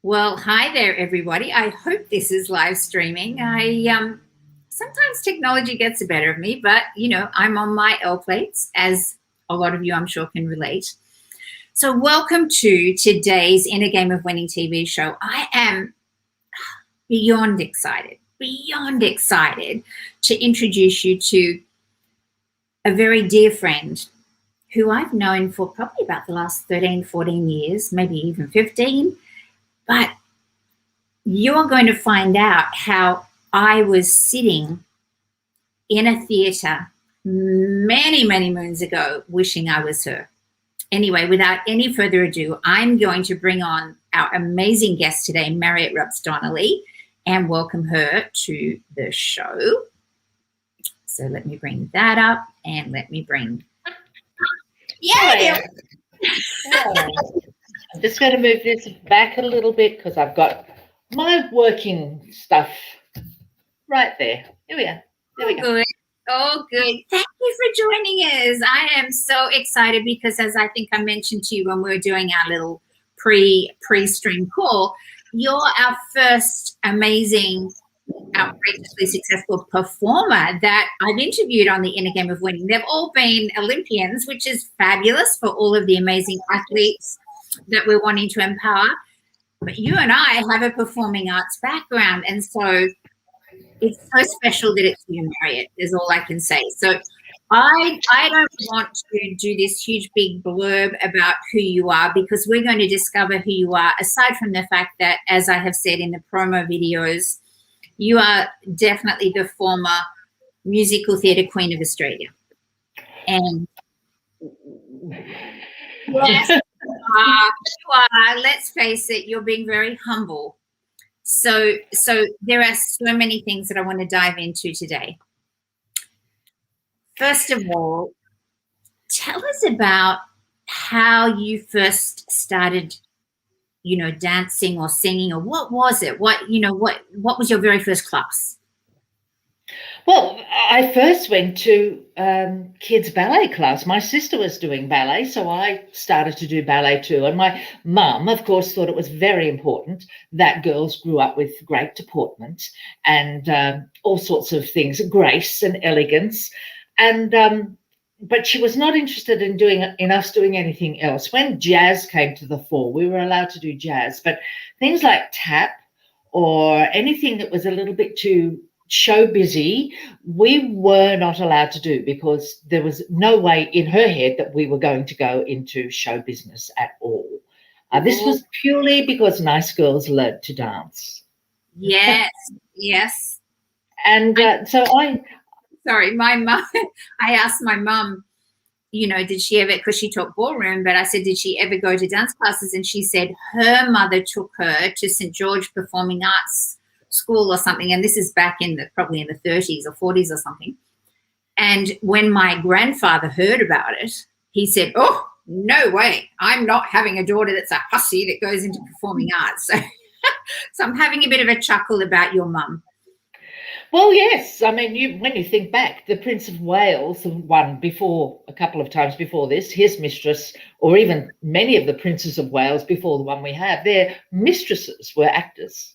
Well, hi there, everybody. I hope this is live streaming. Sometimes technology gets the better of me, but I'm on my L plates, as a lot of you, I'm sure, can relate. So, welcome to today's In a Game of Winning TV show. I am beyond excited to introduce you to a very dear friend who I've known for probably about the last 13, 14 years, maybe even 15. But you're going to find out how I was sitting in a theatre many, many moons ago wishing I was her. Anyway, without any further ado, I'm going to bring on our amazing guest today, Mariette Rups-Donnelly, and welcome her to the show. So let me bring that up and let me bring... Yeah. I'm just going to move this back a little bit because I've got my working stuff right there. Here we are. There we go. Good. Oh, good. Thank you for joining us. I am so excited because, as I think I mentioned to you when we were doing our little pre-stream call, you're our first amazing, outrageously successful performer that I've interviewed on the Inner Game of Winning. They've all been Olympians, which is fabulous for all of the amazing athletes that we're wanting to empower. But you and I have a performing arts background, and so it's so special that it's you, Mariette, is all I can say. So I don't want to do this huge big blurb about who you are, because we're going to discover who you are, aside from the fact that, as I have said in the promo videos, you are definitely the former musical theatre queen of Australia. And yes, you are, let's face it, you're being very humble. So there are so many things that I want to dive into today. First of all, tell us about how you first started, dancing or singing, or what was it? What was your very first class? Well, I first went to kids' ballet class. My sister was doing ballet, so I started to do ballet too. And my mum, of course, thought it was very important that girls grew up with great deportment and all sorts of things, grace and elegance. And but she was not interested in us doing anything else. When jazz came to the fore, we were allowed to do jazz, but things like tap or anything that was a little bit too show busy, we were not allowed to do, because there was no way in her head that we were going to go into show business at all. This was purely because nice girls learned to dance. Yes. And Sorry, my mum, I asked my mum, did she ever, because she taught ballroom, but I said, did she ever go to dance classes? And she said her mother took her to St. George Performing Arts School or something, and this is back probably in the 30s or 40s or something. And when my grandfather heard about it, he said, oh, no way, I'm not having a daughter that's a hussy that goes into performing arts. So I'm having a bit of a chuckle about your mum. Well, yes. I mean, when you think back, the Prince of Wales, the one before, a couple of times before this, his mistress, or even many of the Princes of Wales before the one we have, their mistresses were actors.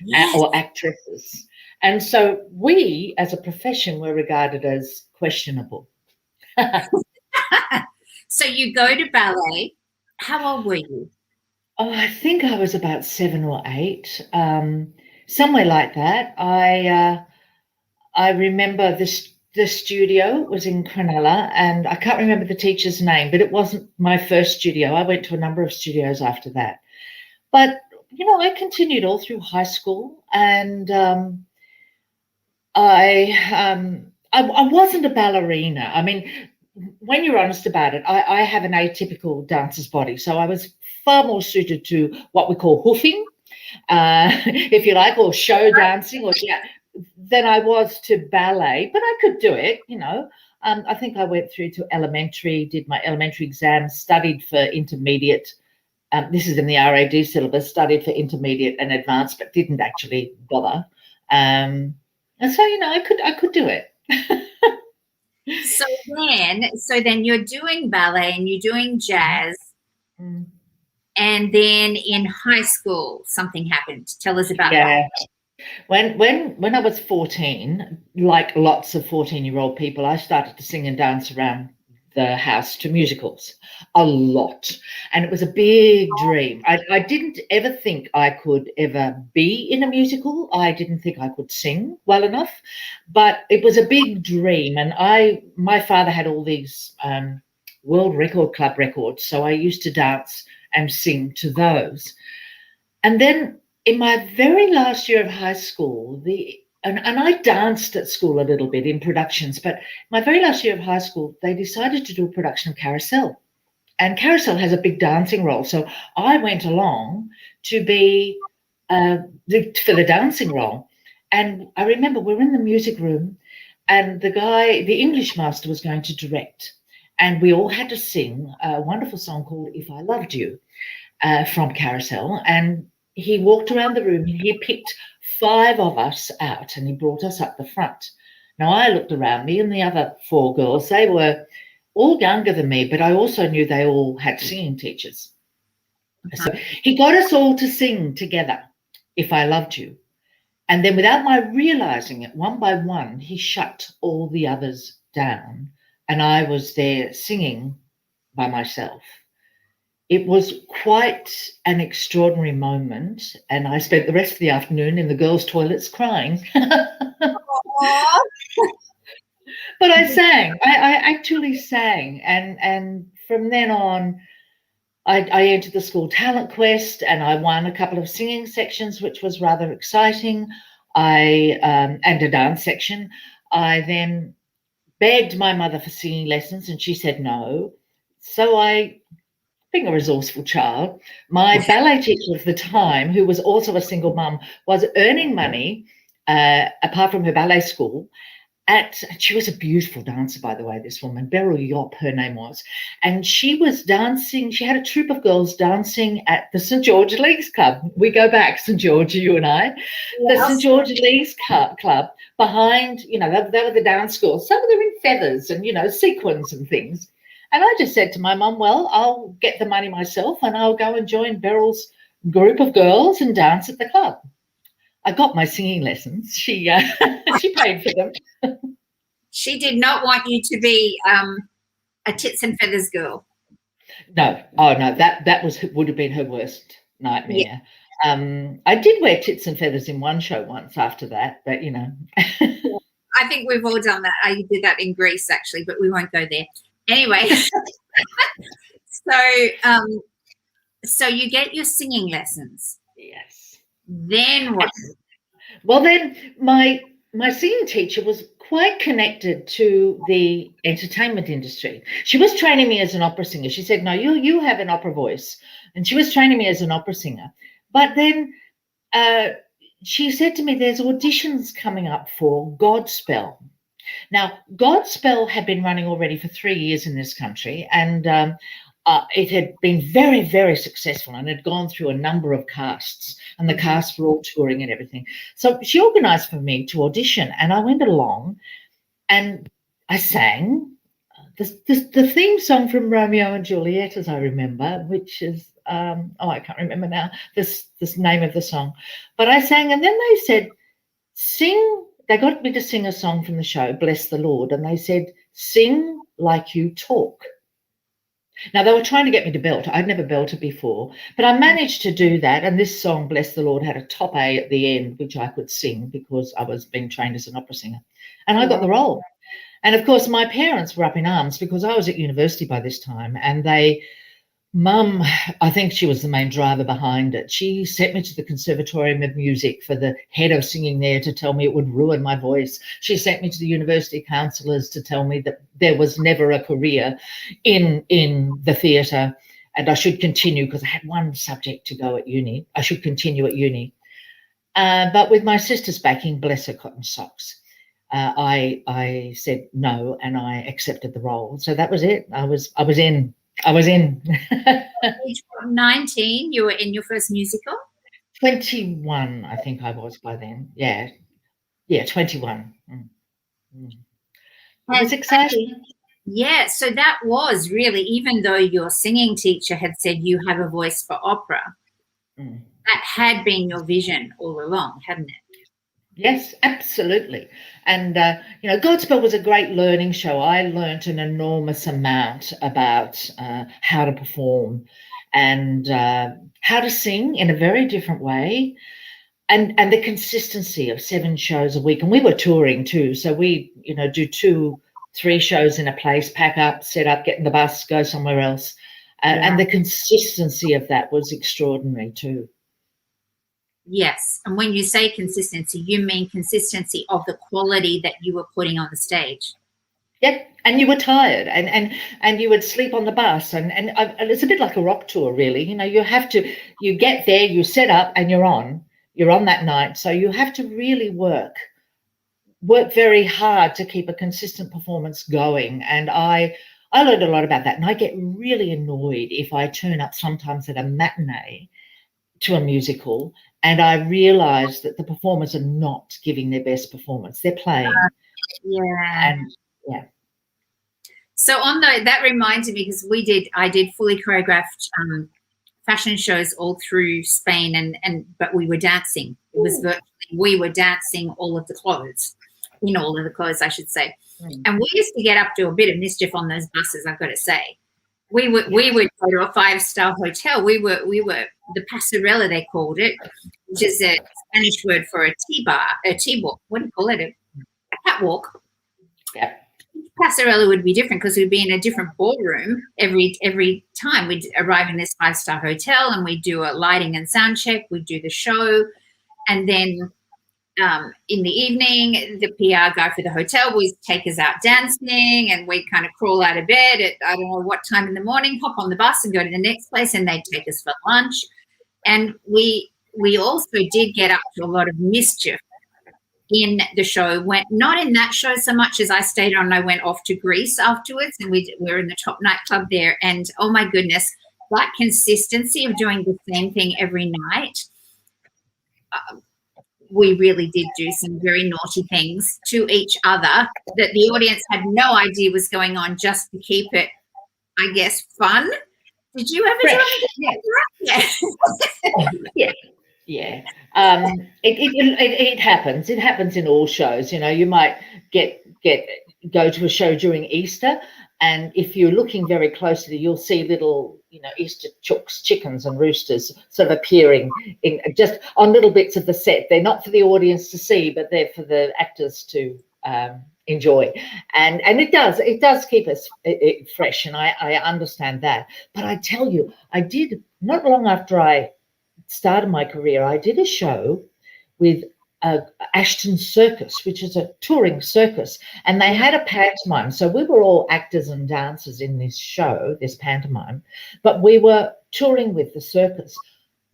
Yes. Or actresses. And so we, as a profession, were regarded as questionable. So you go to ballet. How old were you? Oh, I think I was about 7 or 8, somewhere like that. I remember the studio was in Cronulla, and I can't remember the teacher's name, but it wasn't my first studio. I went to a number of studios after that. But I continued all through high school, and I wasn't a ballerina. I mean, when you're honest about it, I have an atypical dancer's body, so I was far more suited to what we call hoofing, if you like, or show dancing, than I was to ballet. But I could do it, I think I went through to elementary, did my elementary exams, studied for intermediate. This is in the RAD syllabus, studied for intermediate and advanced, but didn't actually bother. And so, I could do it. So then you're doing ballet and you're doing jazz. And then in high school, something happened. Tell us about that. When I was 14, like lots of 14-year-old people, I started to sing and dance around the house to musicals a lot. And it was a big dream. I didn't ever think I could ever be in a musical. I didn't think I could sing well enough, but it was a big dream. And my father had all these World Record Club records, so I used to dance and sing to those. And then in my very last year of high school, and I danced at school a little bit in productions, but my very last year of high school, they decided to do a production of Carousel. And Carousel has a big dancing role. So I went along to be for the dancing role. And I remember we were in the music room and the English master was going to direct. And we all had to sing a wonderful song called If I Loved You from Carousel. And he walked around the room and he picked 5 of us out and he brought us up the front. Now, I looked around me and the other 4 girls, they were all younger than me, but I also knew they all had singing teachers. So he got us all to sing together, If I Loved You. And then without my realizing it, one by one, he shut all the others down. And I was there singing by myself. It was quite an extraordinary moment, and I spent the rest of the afternoon in the girls' toilets crying. But I sang. I actually sang, and from then on, I entered the school talent quest, and I won a couple of singing sections, which was rather exciting. And a dance section. I then begged my mother for singing lessons, and she said no. So being a resourceful child, my ballet teacher of the time, who was also a single mum, was earning money apart from her ballet school. She was a beautiful dancer, by the way, this woman, Beryl Yop, her name was. And she was dancing, she had a troupe of girls dancing at the St. George Leagues Club. We go back, St. George, you and I. Yes. The St. George Leagues Club behind, they were the dance girls. Some of them in feathers and, sequins and things. And I just said to my mum, well, I'll get the money myself and I'll go and join Beryl's group of girls and dance at the club. I got my singing lessons. She paid for them. She did not want you to be a tits and feathers girl. No. Oh, no, that would have been her worst nightmare. Yeah. I did wear tits and feathers in one show once after that, but, I think we've all done that. I did that in Greece, actually, but we won't go there. Anyway, so you get your singing lessons. Yes. Then what? Well, then my singing teacher was quite connected to the entertainment industry. She was training me as an opera singer. She said, no, you have an opera voice. And she was training me as an opera singer. But then she said to me, there's auditions coming up for Godspell. Now, Godspell had been running already for 3 years in this country, and it had been very, very successful and had gone through a number of casts, and the casts were all touring and everything. So she organised for me to audition, and I went along and I sang the theme song from Romeo and Juliet, as I remember, which is, I can't remember now, this name of the song. But I sang, and then they said, sing. They got me to sing a song from the show, Bless the Lord, and they said, sing like you talk. Now, they were trying to get me to belt. I'd never belted before, but I managed to do that, and this song, Bless the Lord, had a top A at the end, which I could sing because I was being trained as an opera singer, and I got the role. And, of course, my parents were up in arms because I was at university by this time, and Mum, I think she was the main driver behind it. She sent me to the Conservatorium of Music for the head of singing there to tell me it would ruin my voice. She sent me to the university counsellors to tell me that there was never a career in the theatre and I should continue because I had one subject to go at uni. I should continue at uni. But with my sister's backing, bless her cotton socks, I said no and I accepted the role. So that was it. I was in. Age 19, you were in your first musical? 21, I think I was by then. Yeah, 21. It was exciting. Yeah, so that was really, even though your singing teacher had said you have a voice for opera, that had been your vision all along, hadn't it? Yes, absolutely. And, Godspell was a great learning show. I learnt an enormous amount about how to perform and how to sing in a very different way, and the consistency of 7 shows a week. And we were touring too. So we, do 2, 3 shows in a place, pack up, set up, get in the bus, go somewhere else. And the consistency of that was extraordinary too. Yes. And when you say consistency, you mean consistency of the quality that you were putting on the stage. Yep, and you were tired, and you would sleep on the bus, and it's a bit like a rock tour, really. You get there, you set up, and you're on that night. So you have to really work very hard to keep a consistent performance going. And I learned a lot about that, and I get really annoyed if I turn up sometimes at a matinee to a musical and I realise that the performers are not giving their best performance. They're playing. And yeah. So that reminds me, because I did fully choreographed fashion shows all through Spain, but we were dancing. It was virtually, we were dancing all of the clothes, I should say. And we used to get up to a bit of mischief on those buses, I've got to say. We would go to a 5-star hotel. We were the pasarela, they called it, which is a Spanish word for a T-walk. What do you call it? A catwalk. Yeah. Pasarela would be different because we'd be in a different ballroom every time. We'd arrive in this 5-star hotel and we'd do a lighting and sound check. We'd do the show, and then in the evening, the PR guy for the hotel would take us out dancing, and we'd kind of crawl out of bed at I don't know what time in the morning, hop on the bus and go to the next place, and they'd take us for lunch. And we also did get up to a lot of mischief in the show. Not in that show so much as I stayed on and I went off to Greece afterwards, and we were in the top nightclub there. And oh my goodness, that consistency of doing the same thing every night. We really did do some very naughty things to each other that the audience had no idea was going on, just to keep it, I guess, fun. Did you ever do anything? Yeah. Yeah. It happens. It happens in all shows. You might go to a show during Easter, and if you're looking very closely, you'll see little, Easter chooks, chickens and roosters sort of appearing in just on little bits of the set. They're not for the audience to see, but they're for the actors to enjoy. And it does keep us fresh, and I understand that. But I tell you, I did, not long after I started my career, I did a show with Ashton Circus, which is a touring circus, and they had a pantomime. So we were all actors and dancers in this show, this pantomime, but we were touring with the circus.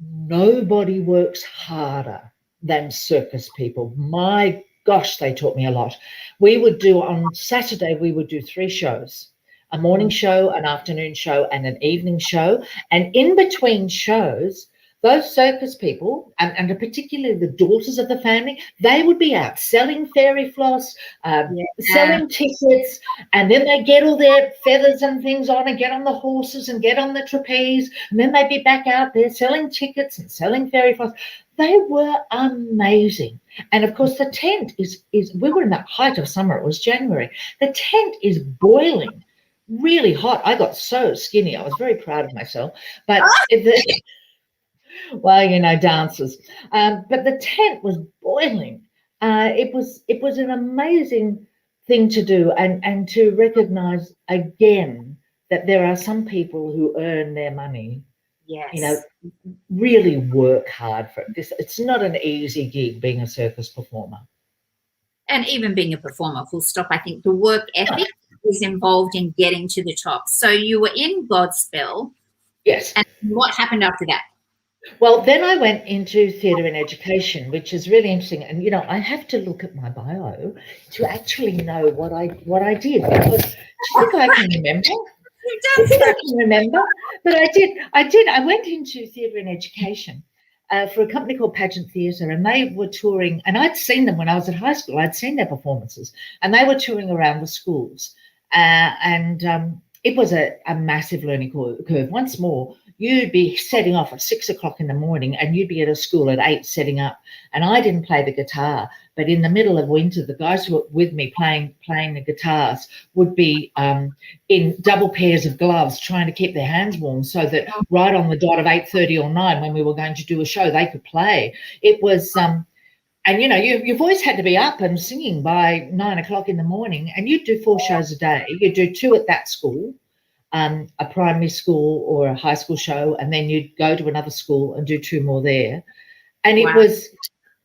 Nobody works harder than circus people. My gosh, they taught me a lot. On Saturday, we would do 3 shows, a morning show, an afternoon show, and an evening show. And in between shows, those circus people, and particularly the daughters of the family, they would be out selling fairy floss, selling tickets, and then they get all their feathers and things on and get on the horses and get on the trapeze, and then they'd be back out there selling tickets and selling fairy floss. They were amazing. And of course, the tent is we were in the height of summer. It was January. The tent is boiling, really hot. I got so skinny. I was very proud of myself. But dancers. But the tent was boiling. It was an amazing thing to do, and to recognise again that there are some people who earn their money. Yes. Really work hard for it. It's not an easy gig being a circus performer. And even being a performer, full stop. I think the work ethic is involved in getting to the top. So you were in Godspell. Yes. And what happened after that? Well, then I went into theatre and education, which is really interesting. And, I have to look at my bio to actually know what I did, because I think I can remember. I think I can remember. But I did. I went into theatre and education for a company called Pageant Theatre, and they were touring. And I'd seen them when I was at high school. I'd seen their performances, and they were touring around the schools. And it was a massive learning curve. Once more, you'd be setting off at 6 o'clock in the morning and you'd be at a school at 8 setting up. And I didn't play the guitar, but in the middle of winter, the guys who were with me playing the guitars would be in double pairs of gloves trying to keep their hands warm so that right on the dot of 8:30 or 9 when we were going to do a show, they could play. It was... and, you know, your voice had to be up and singing by 9 o'clock in the morning, and you'd do 4 shows a day. You'd do 2 at that school, a primary school or a high school show, and then you'd go to another school and do 2 more there. And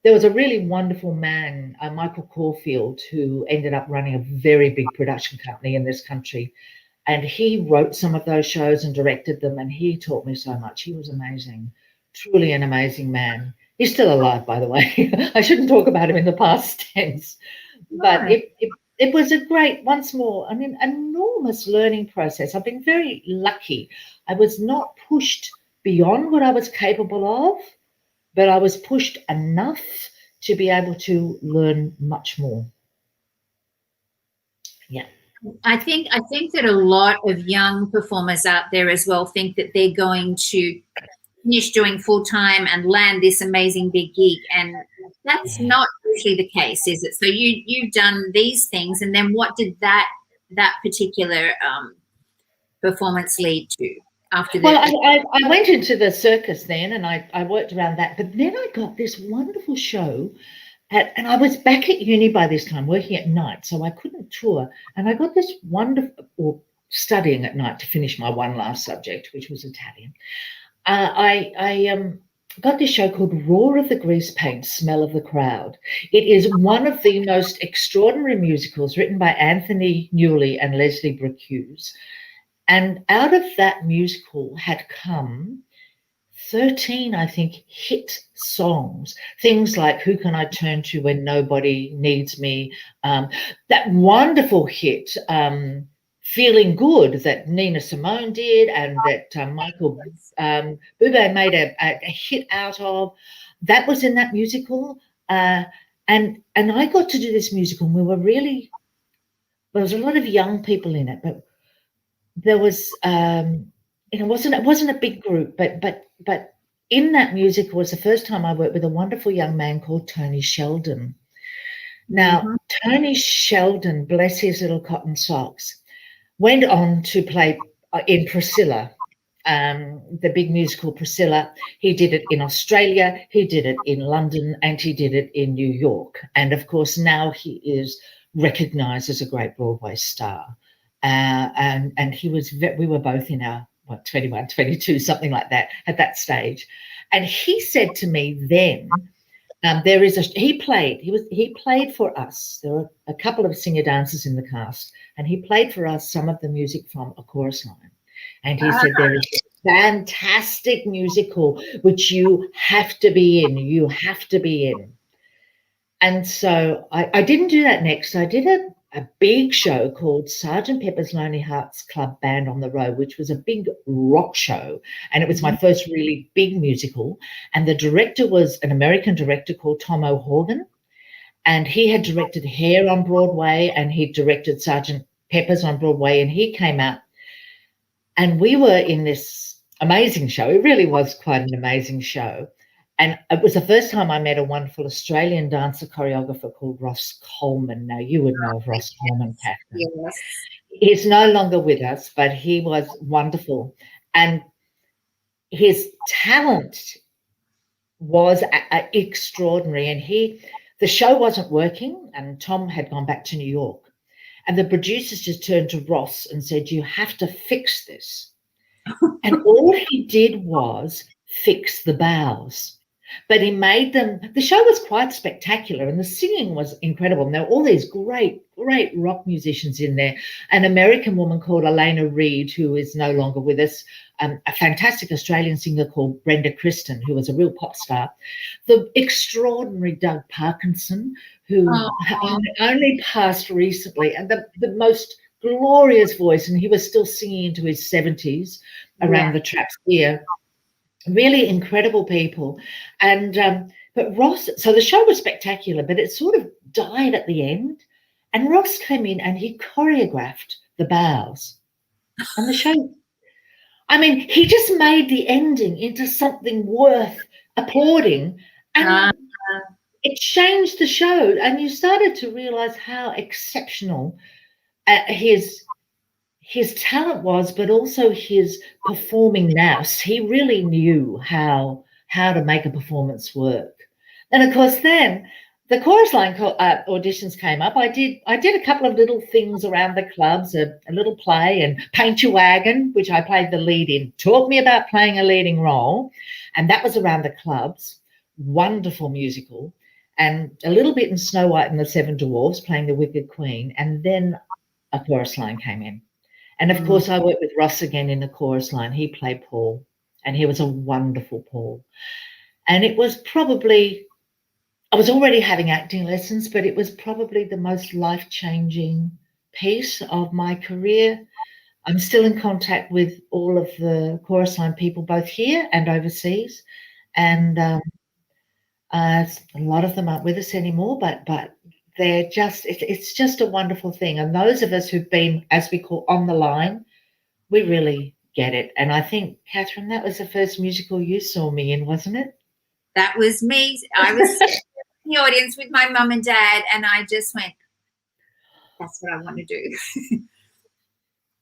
there was a really wonderful man, Michael Caulfield, who ended up running a very big production company in this country. And he wrote some of those shows and directed them, and he taught me so much. He was amazing, truly an amazing man. He's still alive, by the way. I shouldn't talk about him in the past tense. But it was a great, once more, enormous learning process. I've been very lucky. I was not pushed beyond what I was capable of, but I was pushed enough to be able to learn much more. Yeah. I think that a lot of young performers out there as well think that they're going to finish doing full-time and land this amazing big gig, and that's not usually the case, is it? So you've done these things, and then what did that particular performance lead to after that? Well, I went into the circus then, and I worked around that, but then I got this wonderful show and I was back at uni by this time, working at night, so I couldn't tour, and I got this wonderful, or studying at night to finish my one last subject, which was Italian. I got this show called Roar of the Grease Paint, Smell of the Crowd. It is one of the most extraordinary musicals written by Anthony Newley and Leslie Brooke Hughes. And out of that musical had come 13, I think, hit songs. Things like Who Can I Turn to When Nobody Needs Me? That wonderful hit, Feeling Good, that Nina Simone did, and that Michael Bublé made a hit out of. That was in that musical, and I got to do this musical. And there was a lot of young people in it, but there was it wasn't a big group, but in that musical was the first time I worked with a wonderful young man called Tony Sheldon. Now, Tony Sheldon, bless his little cotton socks, went on to play in Priscilla, the big musical Priscilla. He did it in Australia, he did it in London, and he did it in New York. And of course, now he is recognized as a great Broadway star. And we were both in our 21, 22, something like that at that stage. And he said to me then, he played for us. There were a couple of singer dancers in the cast, and he played for us some of the music from A Chorus Line. And he said, there is a fantastic musical which you have to be in. You have to be in. And so I didn't do that next. I did a big show called Sgt. Pepper's Lonely Hearts Club Band on the Road, which was a big rock show. And it was my first really big musical. And the director was an American director called Tom O'Horgan. And he had directed Hair on Broadway, and he directed Sgt. Pepper's on Broadway. And he came out, and we were in this amazing show. It really was quite an amazing show. And it was the first time I met a wonderful Australian dancer choreographer called Ross Coleman. Now, you would know of Ross Coleman, Catherine. Yes. He's no longer with us, but he was wonderful. And his talent was extraordinary. And the show wasn't working, and Tom had gone back to New York. And the producers just turned to Ross and said, you have to fix this. And all he did was fix the bows. But he made them, the show was quite spectacular, and the singing was incredible. And there were all these great rock musicians in there. An American woman called Elena Reed, who is no longer with us, a fantastic Australian singer called Brenda Kristen, who was a real pop star. The extraordinary Doug Parkinson, who only passed recently, and the most glorious voice, and he was still singing into his 70s around the traps here. Really incredible people. And but Ross, so the show was spectacular, but it sort of died at the end. And Ross came in and he choreographed the bows. And the show, I mean, he just made the ending into something worth applauding. And it changed the show. And you started to realize how exceptional his talent was, but also his performing nous. He really knew how to make a performance work. And of course, then the chorus line auditions came up. I did a couple of little things around the clubs, a little play, and Paint Your Wagon, which I played the lead in. Taught me about playing a leading role, and that was around the clubs. Wonderful musical, and a little bit in Snow White and the Seven Dwarfs, playing the Wicked Queen, and then a chorus line came in. And of course, I worked with Ross again in the chorus line. He played Paul, and he was a wonderful Paul. And it was probably, I was already having acting lessons, but it was probably the most life-changing piece of my career. I'm still in contact with all of the chorus line people, both here and overseas. And a lot of them aren't with us anymore, but they're just, it's just a wonderful thing. And those of us who've been, as we call, on the line, we really get it. And I think, Catherine, that was the first musical you saw me in, wasn't it? That was me. I was in the audience with my mum and dad, and I just went, that's what I want to do.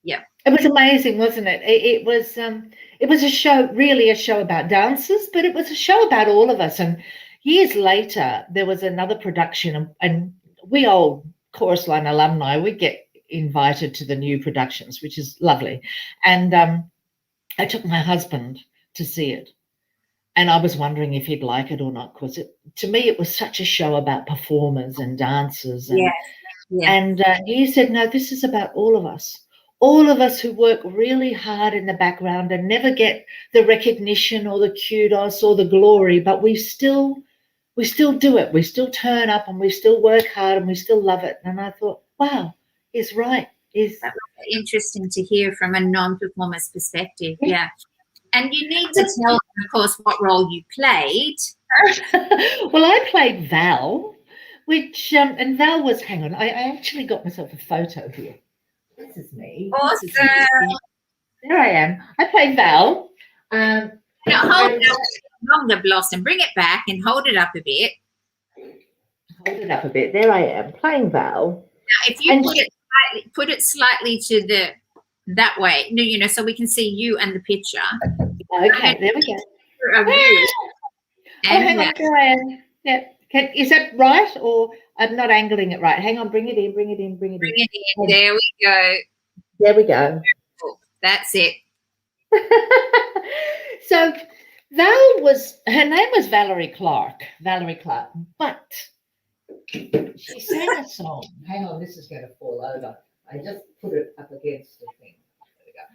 Yeah. It was amazing, wasn't it? It was a show, really a show about dancers, but it was a show about all of us. And years later, there was another production, and we old chorus line alumni, we get invited to the new productions, which is lovely. And I took my husband to see it. And I was wondering if he'd like it or not, because to me, it was such a show about performers and dancers. And, and he said, no, this is about all of us who work really hard in the background and never get the recognition or the kudos or the glory, but we still do it. We still turn up and we still work hard and we still love it. And I thought, wow, he's right. That was interesting to hear from a non-performer's perspective. Yeah. And you need to tell them, of course, what role you played. Well, I played Val, which, and Val was, hang on, I actually got myself a photo here. This is me. Awesome. There I am. I played Val. Now hold it up longer, Blossom. Bring it back and hold it up a bit. Hold it up a bit. There I am, playing Val. Now, if you put it slightly to that way, you know, so we can see you and the picture. Okay, there we go. And hang on, there I am. Yeah. Is that right, or I'm not angling it right? Hang on, bring it in. Bring it in. There we go. There we go. That's it. So her name was Valerie Clark, but she sang a song. Hang on, this is going to fall over. I just put it up against the thing. There we go.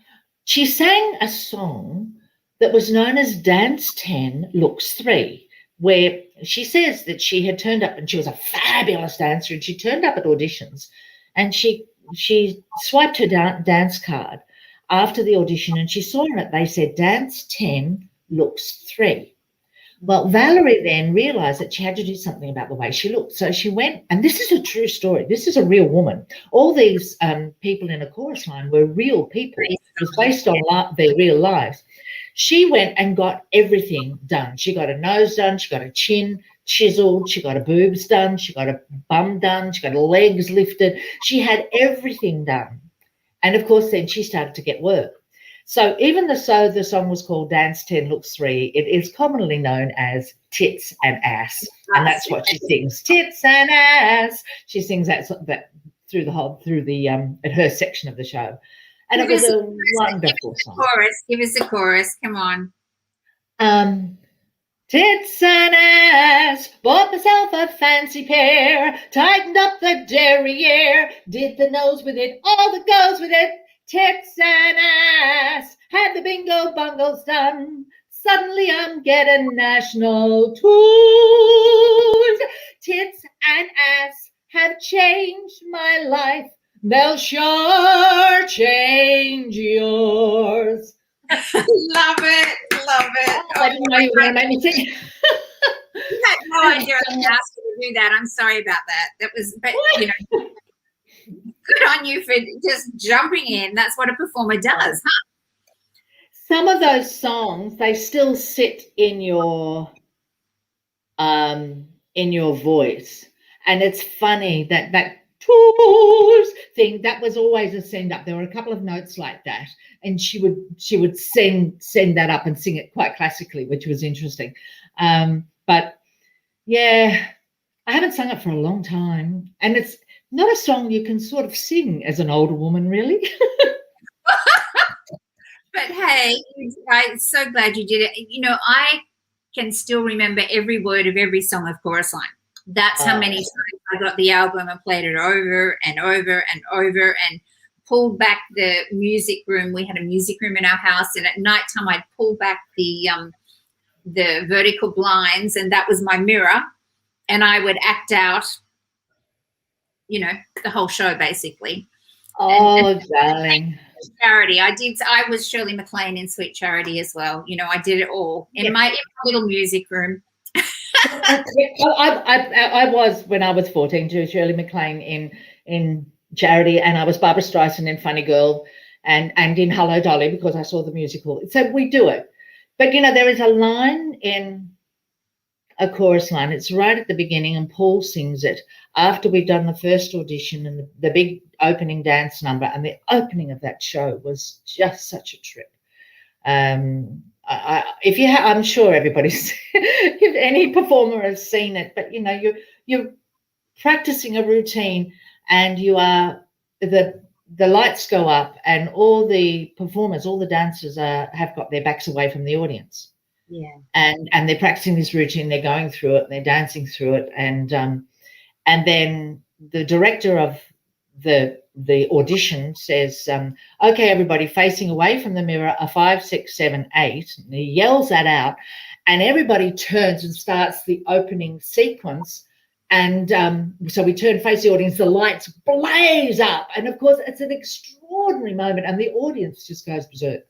She sang a song that was known as Dance 10, Looks 3, where she says that she had turned up, and she was a fabulous dancer, and she turned up at auditions, and she swiped her dance card after the audition, and she saw in it, they said, Dance 10, Looks 3. Well, Valerie then realised that she had to do something about the way she looked. So she went, and this is a true story. This is a real woman. All these people in a chorus line were real people. It was based on their real lives. She went and got everything done. She got a nose done. She got a chin chiseled. She got her boobs done. She got a bum done. She got her legs lifted. She had everything done. And, of course, then she started to get work. So even though the song was called Dance 10 Looks 3, it is commonly known as Tits and Ass. And that's what she sings, Tits and Ass. She sings that through at her section of the show. And it was a wonderful song. Give us a chorus. Come on. Tits and ass, bought myself a fancy pair, tightened up the derriere, did the nose with it, all that goes with it. Tits and ass, had the bingo bungles done. Suddenly I'm getting national tours. Tits and ass have changed my life. They'll sure change yours. Love it. I didn't know you were going to make me sing. You had no idea I asked you to do that. I'm sorry about that. That was, but you know, good on you for just jumping in. That's what a performer does, huh? Some of those songs, they still sit in your voice. And it's funny that tours thing, that was always a send up. There were a couple of notes like that, and she would send that up and sing it quite classically, which was interesting. But yeah, I haven't sung it for a long time, and it's not a song you can sort of sing as an older woman, really. But hey, I'm so glad you did it. You know, I can still remember every word of every song of Chorus Line. That's how many times I got the album and played it over and over and over and pulled back the music room. We had a music room in our house, and at nighttime I'd pull back the vertical blinds, and that was my mirror, and I would act out, you know, the whole show basically. Oh, darling. Charity. I was Shirley MacLaine in Sweet Charity as well. You know, I did it all in my little music room. I was, when I was 14, to Shirley MacLaine in Charity, and I was Barbara Streisand in Funny Girl and in Hello Dolly, because I saw the musical. So we do it. But, you know, there is a line in a chorus line. It's right at the beginning, and Paul sings it after we've done the first audition and the big opening dance number. And the opening of that show was just such a trip. I'm sure everybody's, if any performer has seen it, but you know, you're practicing a routine, and you are the lights go up, and all the performers, all the dancers have got their backs away from the audience. Yeah. And they're practicing this routine, they're going through it, they're dancing through it, and then the director of the audition says, okay, everybody facing away from the mirror, a 5, 6, 7, 8. And he yells that out, and everybody turns and starts the opening sequence. And so we turn, face the audience, the lights blaze up, and of course it's an extraordinary moment, and the audience just goes berserk.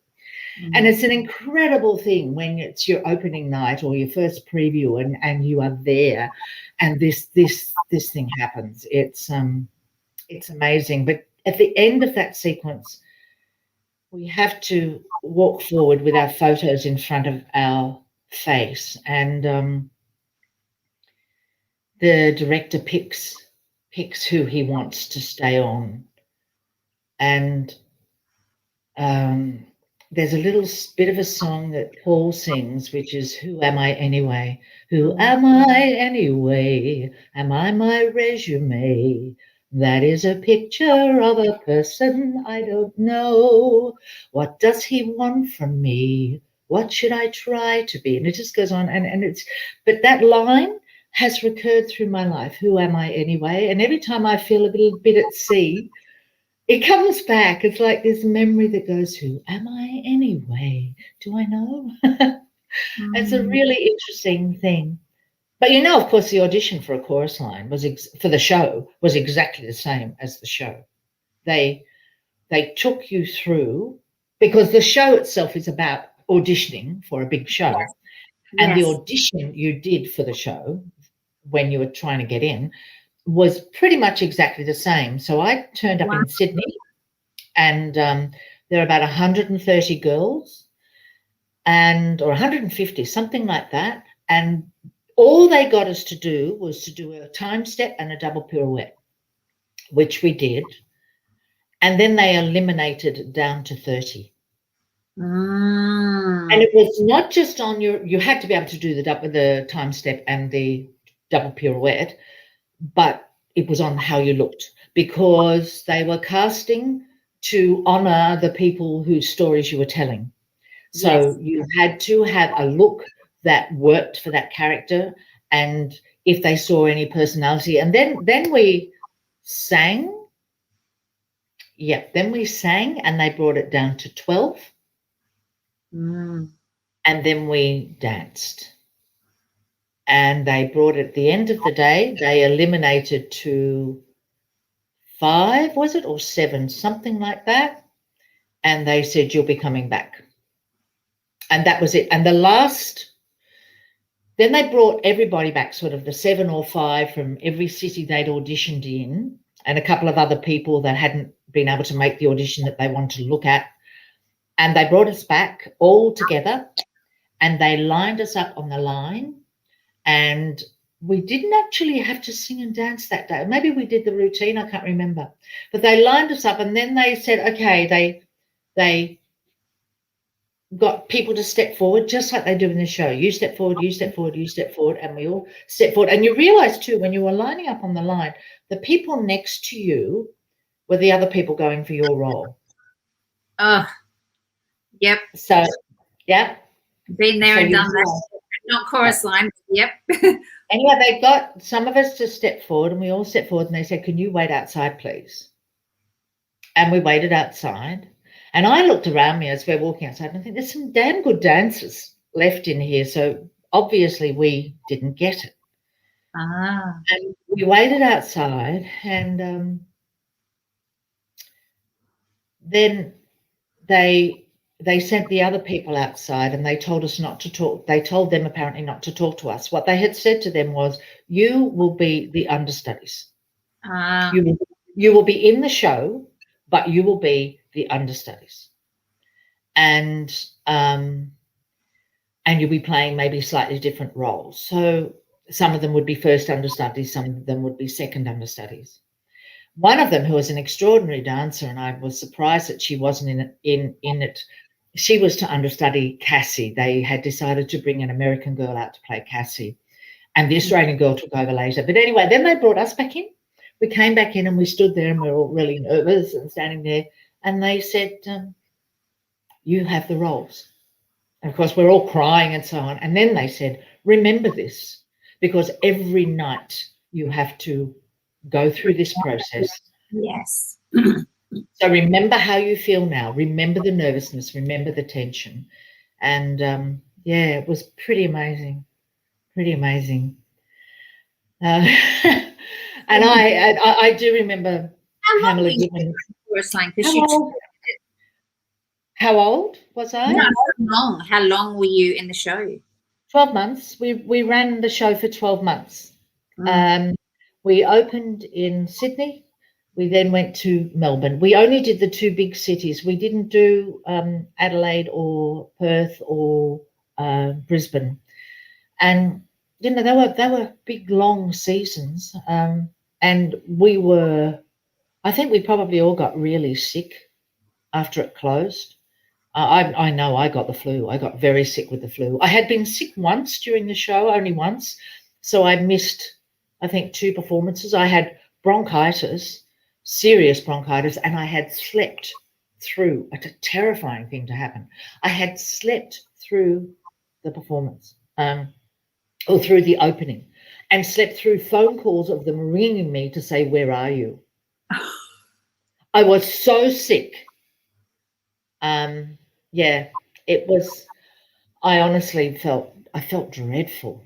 Mm-hmm. And it's an incredible thing when it's your opening night or your first preview, and you are there, and this thing happens. It's amazing. But at the end of that sequence, we have to walk forward with our photos in front of our face, and the director picks who he wants to stay on. And there's a little bit of a song that Paul sings, which is, who am I anyway? Who am I anyway? Am I my resume? That is a picture of a person I don't know. What does he want from me? What should I try to be? And it just goes on, and it's, but that line has recurred through my life. Who am I anyway? And every time I feel a little bit at sea, it comes back. It's like this memory that goes, who am I anyway? Do I know? It's a really interesting thing. But, you know, of course, the audition for a chorus line for the show was exactly the same as the show. They took you through, because the show itself is about auditioning for a big show. Yes. And the audition you did for the show when you were trying to get in was pretty much exactly the same. So I turned up in Sydney, and there are about 130 girls, or 150, something like that. And all they got us to do was to do a time step and a double pirouette, which we did. And then they eliminated down to 30. And it was not just on you had to be able to do the time step and the double pirouette, but it was on how you looked, because they were casting to honor the people whose stories you were telling. So you had to have a look that worked for that character, and if they saw any personality. And then we sang. Yeah, then we sang, and they brought it down to 12. And then we danced. And they brought it at the end of the day, they eliminated to 5, was it, or 7, something like that. And they said, you'll be coming back. And that was it. And then they brought everybody back, sort of the 7 or 5 from every city they'd auditioned in. and a couple of other people that hadn't been able to make the audition that they wanted to look at. And they brought us back all together, and they lined us up on the line, and we didn't actually have to sing and dance that day. Maybe we did the routine, I can't remember. But they lined us up, and then they said, okay, they got people to step forward, just like they do in the show. You step forward, you step forward, you step forward, and we all step forward. And you realise too, when you were lining up on the line, the people next to you were the other people going for your role. Yep. So, yeah. Been there and done that. Not chorus line. Yep. Anyway, they got some of us to step forward, and we all stepped forward, and they said, can you wait outside, please? And we waited outside. And I looked around me as we're walking outside, and I think there's some damn good dancers left in here. So obviously we didn't get it. And we waited outside, and then they sent the other people outside, and they told us not to talk. They told them apparently not to talk to us. What they had said to them was, you will be the understudies. You will be in the show, but you will be the understudies. And you'll be playing maybe slightly different roles. So some of them would be first understudies, some of them would be second understudies. One of them, who was an extraordinary dancer, and I was surprised that she wasn't in it, she was to understudy Cassie. They had decided to bring an American girl out to play Cassie, and the Australian girl took over later. But anyway, then they brought us back in. We came back in, and we stood there, and we were all really nervous and standing there, and they said, you have the roles. And of course, we're all crying and so on. And then they said, remember this, because every night you have to go through this process. Yes. So remember how you feel now. Remember the nervousness. Remember the tension. And yeah, it was pretty amazing. Pretty amazing. And I do remember Pamela Gibbons. How old was I? No, how long were you in the show? 12 months. We ran the show for 12 months. We opened in Sydney. We then went to Melbourne. We only did the two big cities. We didn't do Adelaide or Perth or Brisbane. And, you know, they were big, long seasons. And I think we probably all got really sick after it closed. I know I got the flu. I got very sick with the flu. I had been sick once during the show, only once. So I missed, I think, 2 performances. I had bronchitis, serious bronchitis, and I had slept through, a terrifying thing to happen. I had slept through the performance, or through the opening, and slept through phone calls of them ringing me to say, where are you? I was so sick. Yeah, it was, I honestly felt dreadful.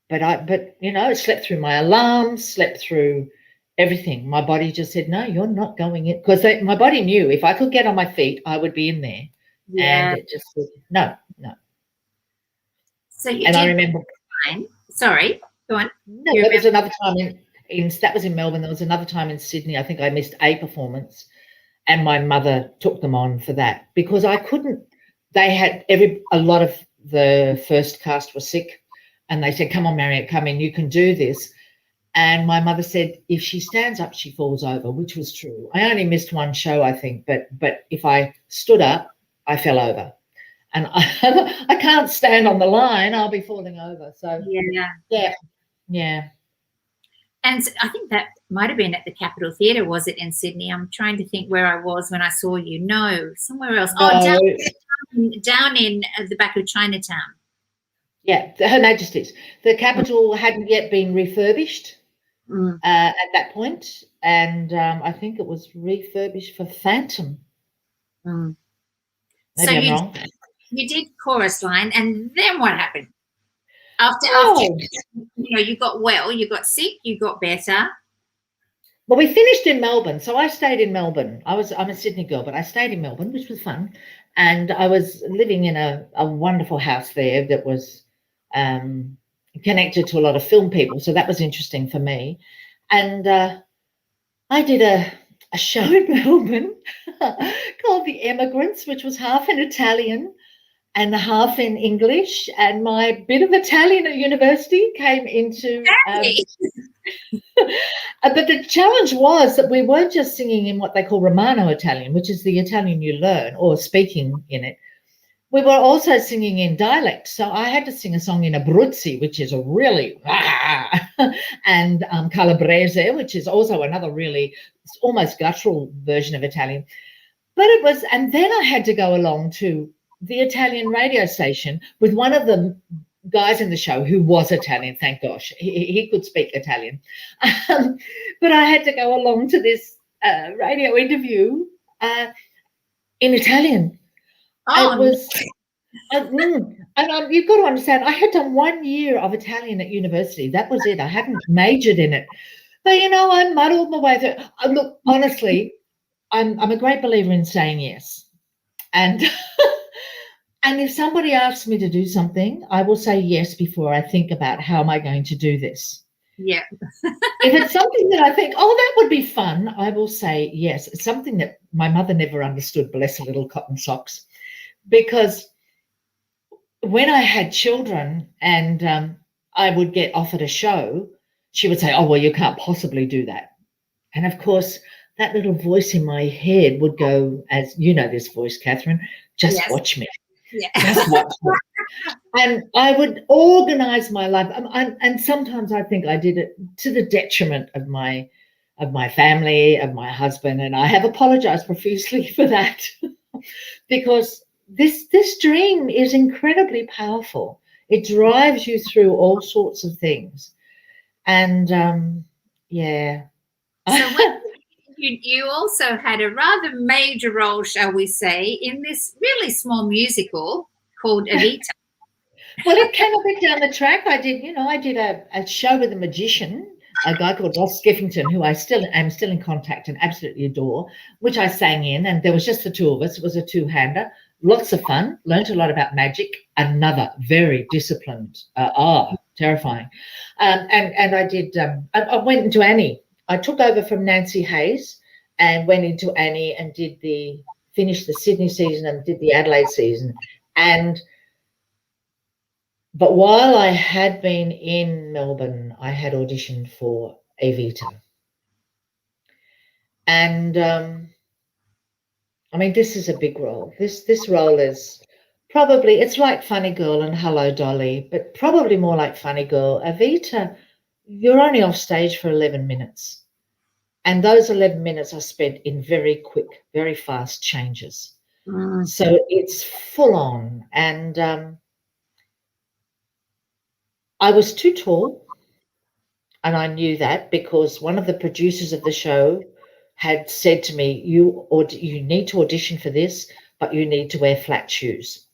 But you know, slept through my alarms, slept through everything. My body just said, no, you're not going in. Because my body knew if I could get on my feet, I would be in there. Yeah. And it just said, no. So you and I remember. Sorry, go on. No, there was another time that was in Melbourne. There was another time in Sydney. I think I missed a performance. And my mother took them on for that because I couldn't. They had a lot of the first cast was sick, and they said, "Come on, Mariette, come in. You can do this." And my mother said, "If she stands up, she falls over," which was true. I only missed one show, I think, but if I stood up, I fell over, and I can't stand on the line. I'll be falling over. So yeah. And I think that might have been at the Capitol Theatre, was it, in Sydney? I'm trying to think where I was when I saw you. No, somewhere else. No. Oh, down in the back of Chinatown. Yeah, Her Majesty's. The Capitol hadn't yet been refurbished at that point, and I think it was refurbished for Phantom. Maybe so I'm wrong. You did chorus line, and then what happened? After you got well, you got sick, you got better. Well, we finished in Melbourne, so I stayed in Melbourne. I'm a Sydney girl, but I stayed in Melbourne, which was fun. And I was living in a wonderful house there that was connected to a lot of film people, so that was interesting for me. And I did a show in Melbourne called The Emigrants, which was half in Italian and half in English. And my bit of Italian at university came into. But the challenge was that we weren't just singing in what they call Romano Italian, which is the Italian you learn, or speaking in it. We were also singing in dialect. So I had to sing a song in Abruzzi, which is a really, and Calabrese, which is also another really almost guttural version of Italian. But it was, and then I had to go along to the Italian radio station with one of the guys in the show who was Italian, thank gosh. He could speak Italian. But I had to go along to this radio interview in Italian. Oh, it was, and you've got to understand, I had done 1 year of Italian at university. That was it. I hadn't majored in it. But, I muddled my way through. Look, honestly, I'm a great believer in saying yes. And and if somebody asks me to do something, I will say yes before I think about how am I going to do this. Yeah. If it's something that I think, oh, that would be fun, I will say yes. It's something that my mother never understood, bless her little cotton socks, because when I had children and I would get offered a show, she would say, oh, well, you can't possibly do that. And of course, that little voice in my head would go, as you know this voice, Catherine, just watch me. Yeah. Just watch me. And I would organize my life. And sometimes I think I did it to the detriment of my family, of my husband. And I have apologized profusely for that because this dream is incredibly powerful. It drives you through all sorts of things. And yeah. So you also had a rather major role, shall we say, in this really small musical called Evita. Well, it came a bit down the track. I did a show with a magician, a guy called Ross Skiffington, who I am still in contact and absolutely adore, which I sang in, and there was just the two of us. It was a two-hander. Lots of fun. Learned a lot about magic. Another very disciplined, terrifying. And I did. I went into Annie. I took over from Nancy Hayes and went into Annie and finished the Sydney season and did the Adelaide season. But while I had been in Melbourne, I had auditioned for Evita. And this is a big role. This role is probably, it's like Funny Girl and Hello Dolly, but probably more like Funny Girl. Evita, you're only off stage for 11 minutes. And those 11 minutes are spent in very quick, very fast changes. So it's full on. And I was too tall, and I knew that because one of the producers of the show had said to me, you need to audition for this, but you need to wear flat shoes.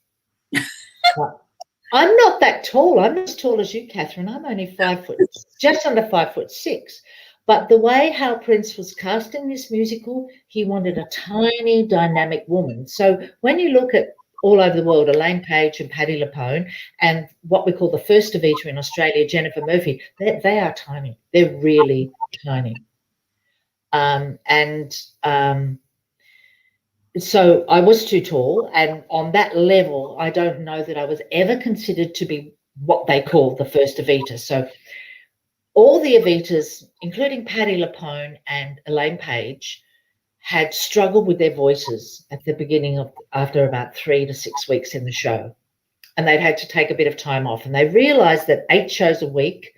I'm not that tall. I'm as tall as you, Catherine. I'm only 5 foot, just under 5'6". But the way Hal Prince was casting this musical, he wanted a tiny, dynamic woman. So when you look at all over the world, Elaine Page and Patti LuPone, and what we call the first Evita in Australia, Jennifer Murphy, they are tiny. They're really tiny. So I was too tall, and on that level, I don't know that I was ever considered to be what they call the first Evita. So all the Evitas, including Patti LuPone and Elaine Page, had struggled with their voices at the beginning after about 3 to 6 weeks in the show. And they'd had to take a bit of time off. And they realized that 8 shows a week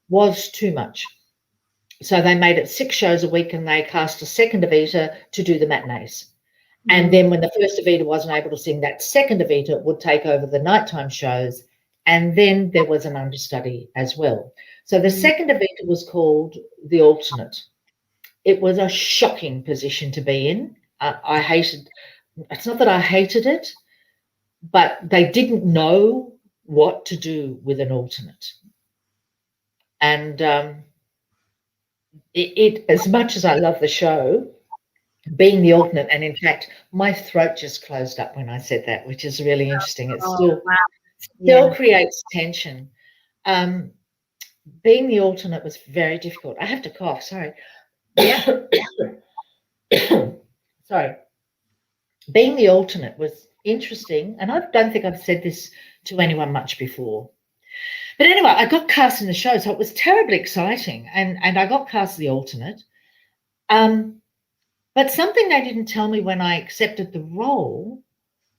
was too much. So they made it 6 shows a week, and they cast a second Evita to do the matinees. And then when the first Evita wasn't able to sing, that second Evita would take over the nighttime shows. And then there was an understudy as well. So the second Evita was called The Alternate. It was a shocking position to be in. It's not that I hated it, but they didn't know what to do with an alternate. And as much as I love the show, being the alternate, and in fact, my throat just closed up when I said that, which is really interesting. It still creates tension. Being the alternate was very difficult. I have to cough, sorry. Yeah. Sorry. Being the alternate was interesting, and I don't think I've said this to anyone much before. But anyway, I got cast in the show, so it was terribly exciting, and I got cast as the alternate. But something they didn't tell me when I accepted the role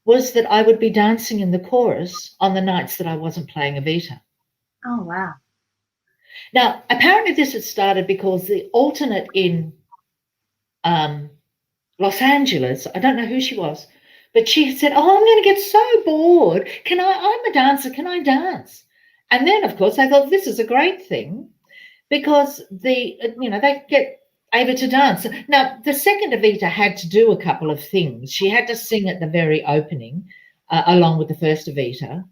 was that I would be dancing in the chorus on the nights that I wasn't playing Evita. Oh, wow. Now, apparently this had started because the alternate in Los Angeles, I don't know who she was, but she said, "Oh, I'm going to get so bored. I'm a dancer. Can I dance?" And then, of course, I thought this is a great thing because they get Ava to dance. Now, the second Evita had to do a couple of things. She had to sing at the very opening, along with the first Evita,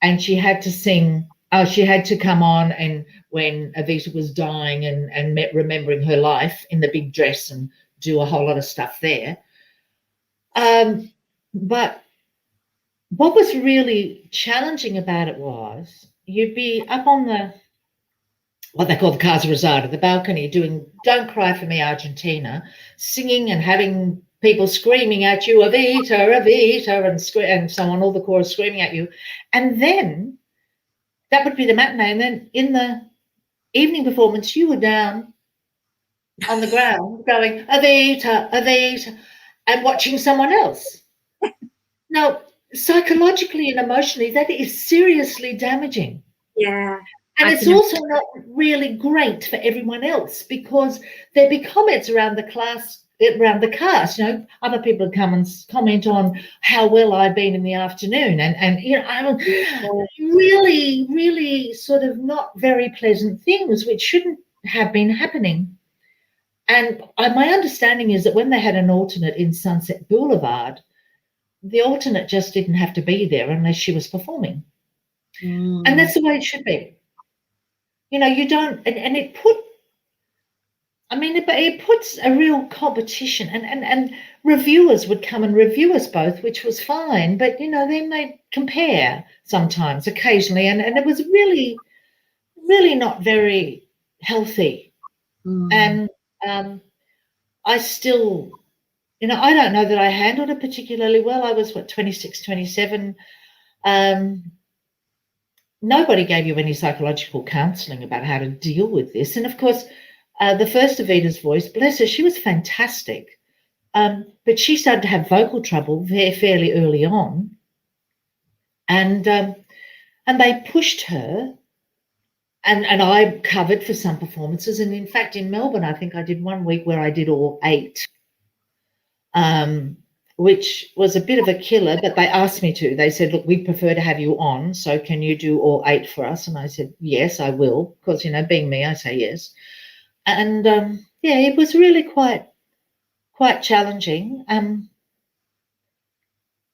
and she had to sing. Oh, she had to come on and when Evita was dying and remembering her life in the big dress and do a whole lot of stuff there. But what was really challenging about it was you'd be up on what they call the Casa Rosada, the balcony, doing Don't Cry for Me, Argentina, singing and having people screaming at you, Evita, Evita, and so on, all the chorus screaming at you. And then that would be the matinee. And then in the evening performance, you were down on the ground going, Evita, Evita, and watching someone else. Now, psychologically and emotionally, that is seriously damaging. Yeah. And it's also not really great for everyone else because there'd be comments around the cast, other people would come and comment on how well I'd been in the afternoon and really, really sort of not very pleasant things which shouldn't have been happening. And my understanding is that when they had an alternate in Sunset Boulevard, the alternate just didn't have to be there unless she was performing. And that's the way it should be. You don't, and it puts a real competition and reviewers would come and review us both, which was fine, but, then they'd compare sometimes, occasionally, and it was really, really not very healthy. And I still, I don't know that I handled it particularly well. I was, 26, 27. Nobody gave you any psychological counselling about how to deal with this. And, of course, the first Evita's voice, bless her, she was fantastic. But she started to have vocal trouble fairly early on. And they pushed her. And I covered for some performances. And, in fact, in Melbourne, I think I did one week where I did all 8. Which was a bit of a killer, but they asked me to. They said, look, we'd prefer to have you on, so can you do all 8 for us? And I said, yes, I will, because, being me, I say yes. And, it was really quite challenging,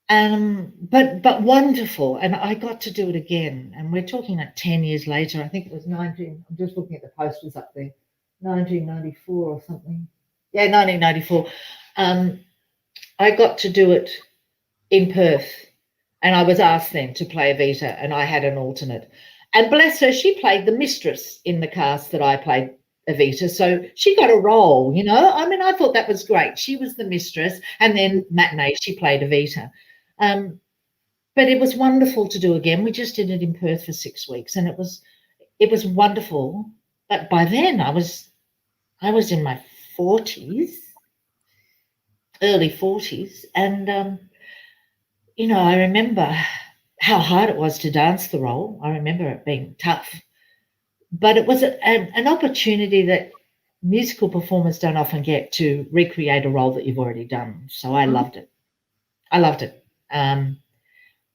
but wonderful. And I got to do it again. And we're talking like 10 years later. I think it was I'm just looking at the posters up there, 1994 or something. Yeah, 1994. I got to do it in Perth, and I was asked then to play Evita, and I had an alternate. And bless her, she played the mistress in the cast that I played Evita, so she got a role, I thought that was great. She was the mistress, and then matinee, she played Evita. But it was wonderful to do again. We just did it in Perth for 6 weeks, and it was wonderful. But by then, I was in my 40s. Early 40s, and I remember how hard it was to dance the role. I remember it being tough, but it was an opportunity that musical performers don't often get to recreate a role that you've already done. So I loved it. And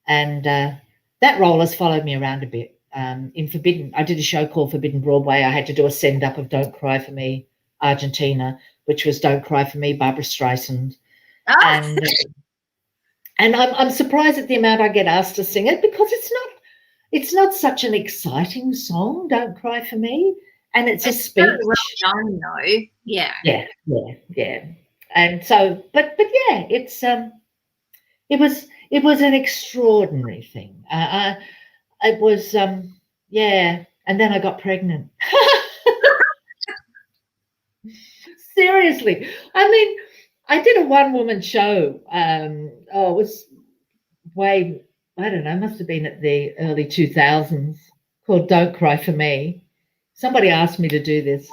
that role has followed me around a bit. In Forbidden, I did a show called Forbidden Broadway. I had to do a send-up of Don't Cry for Me, Argentina, which was Don't Cry for Me, Barbara Streisand. Oh. And I'm surprised at the amount I get asked to sing it because it's not such an exciting song, Don't Cry for Me. And it's a speech. Very well known, though. Yeah. Yeah. And so, but yeah, it was an extraordinary thing. It was, and then I got pregnant. Seriously. I mean, I did a one-woman show. It was way, I don't know, must have been at the early 2000s, called Don't Cry for Me. Somebody asked me to do this.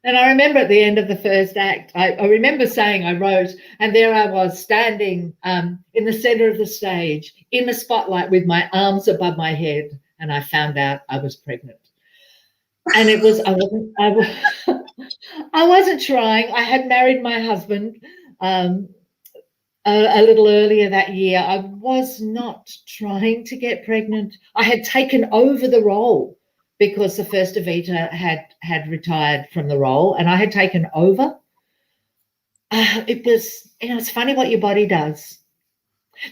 And I remember at the end of the first act, I remember saying I wrote, and there I was standing in the center of the stage in the spotlight with my arms above my head, and I found out I was pregnant. And it was, I wasn't trying. I had married my husband a little earlier that year. I was not trying to get pregnant. I had taken over the role because the first Evita had retired from the role, and I had taken over. It was, it's funny what your body does.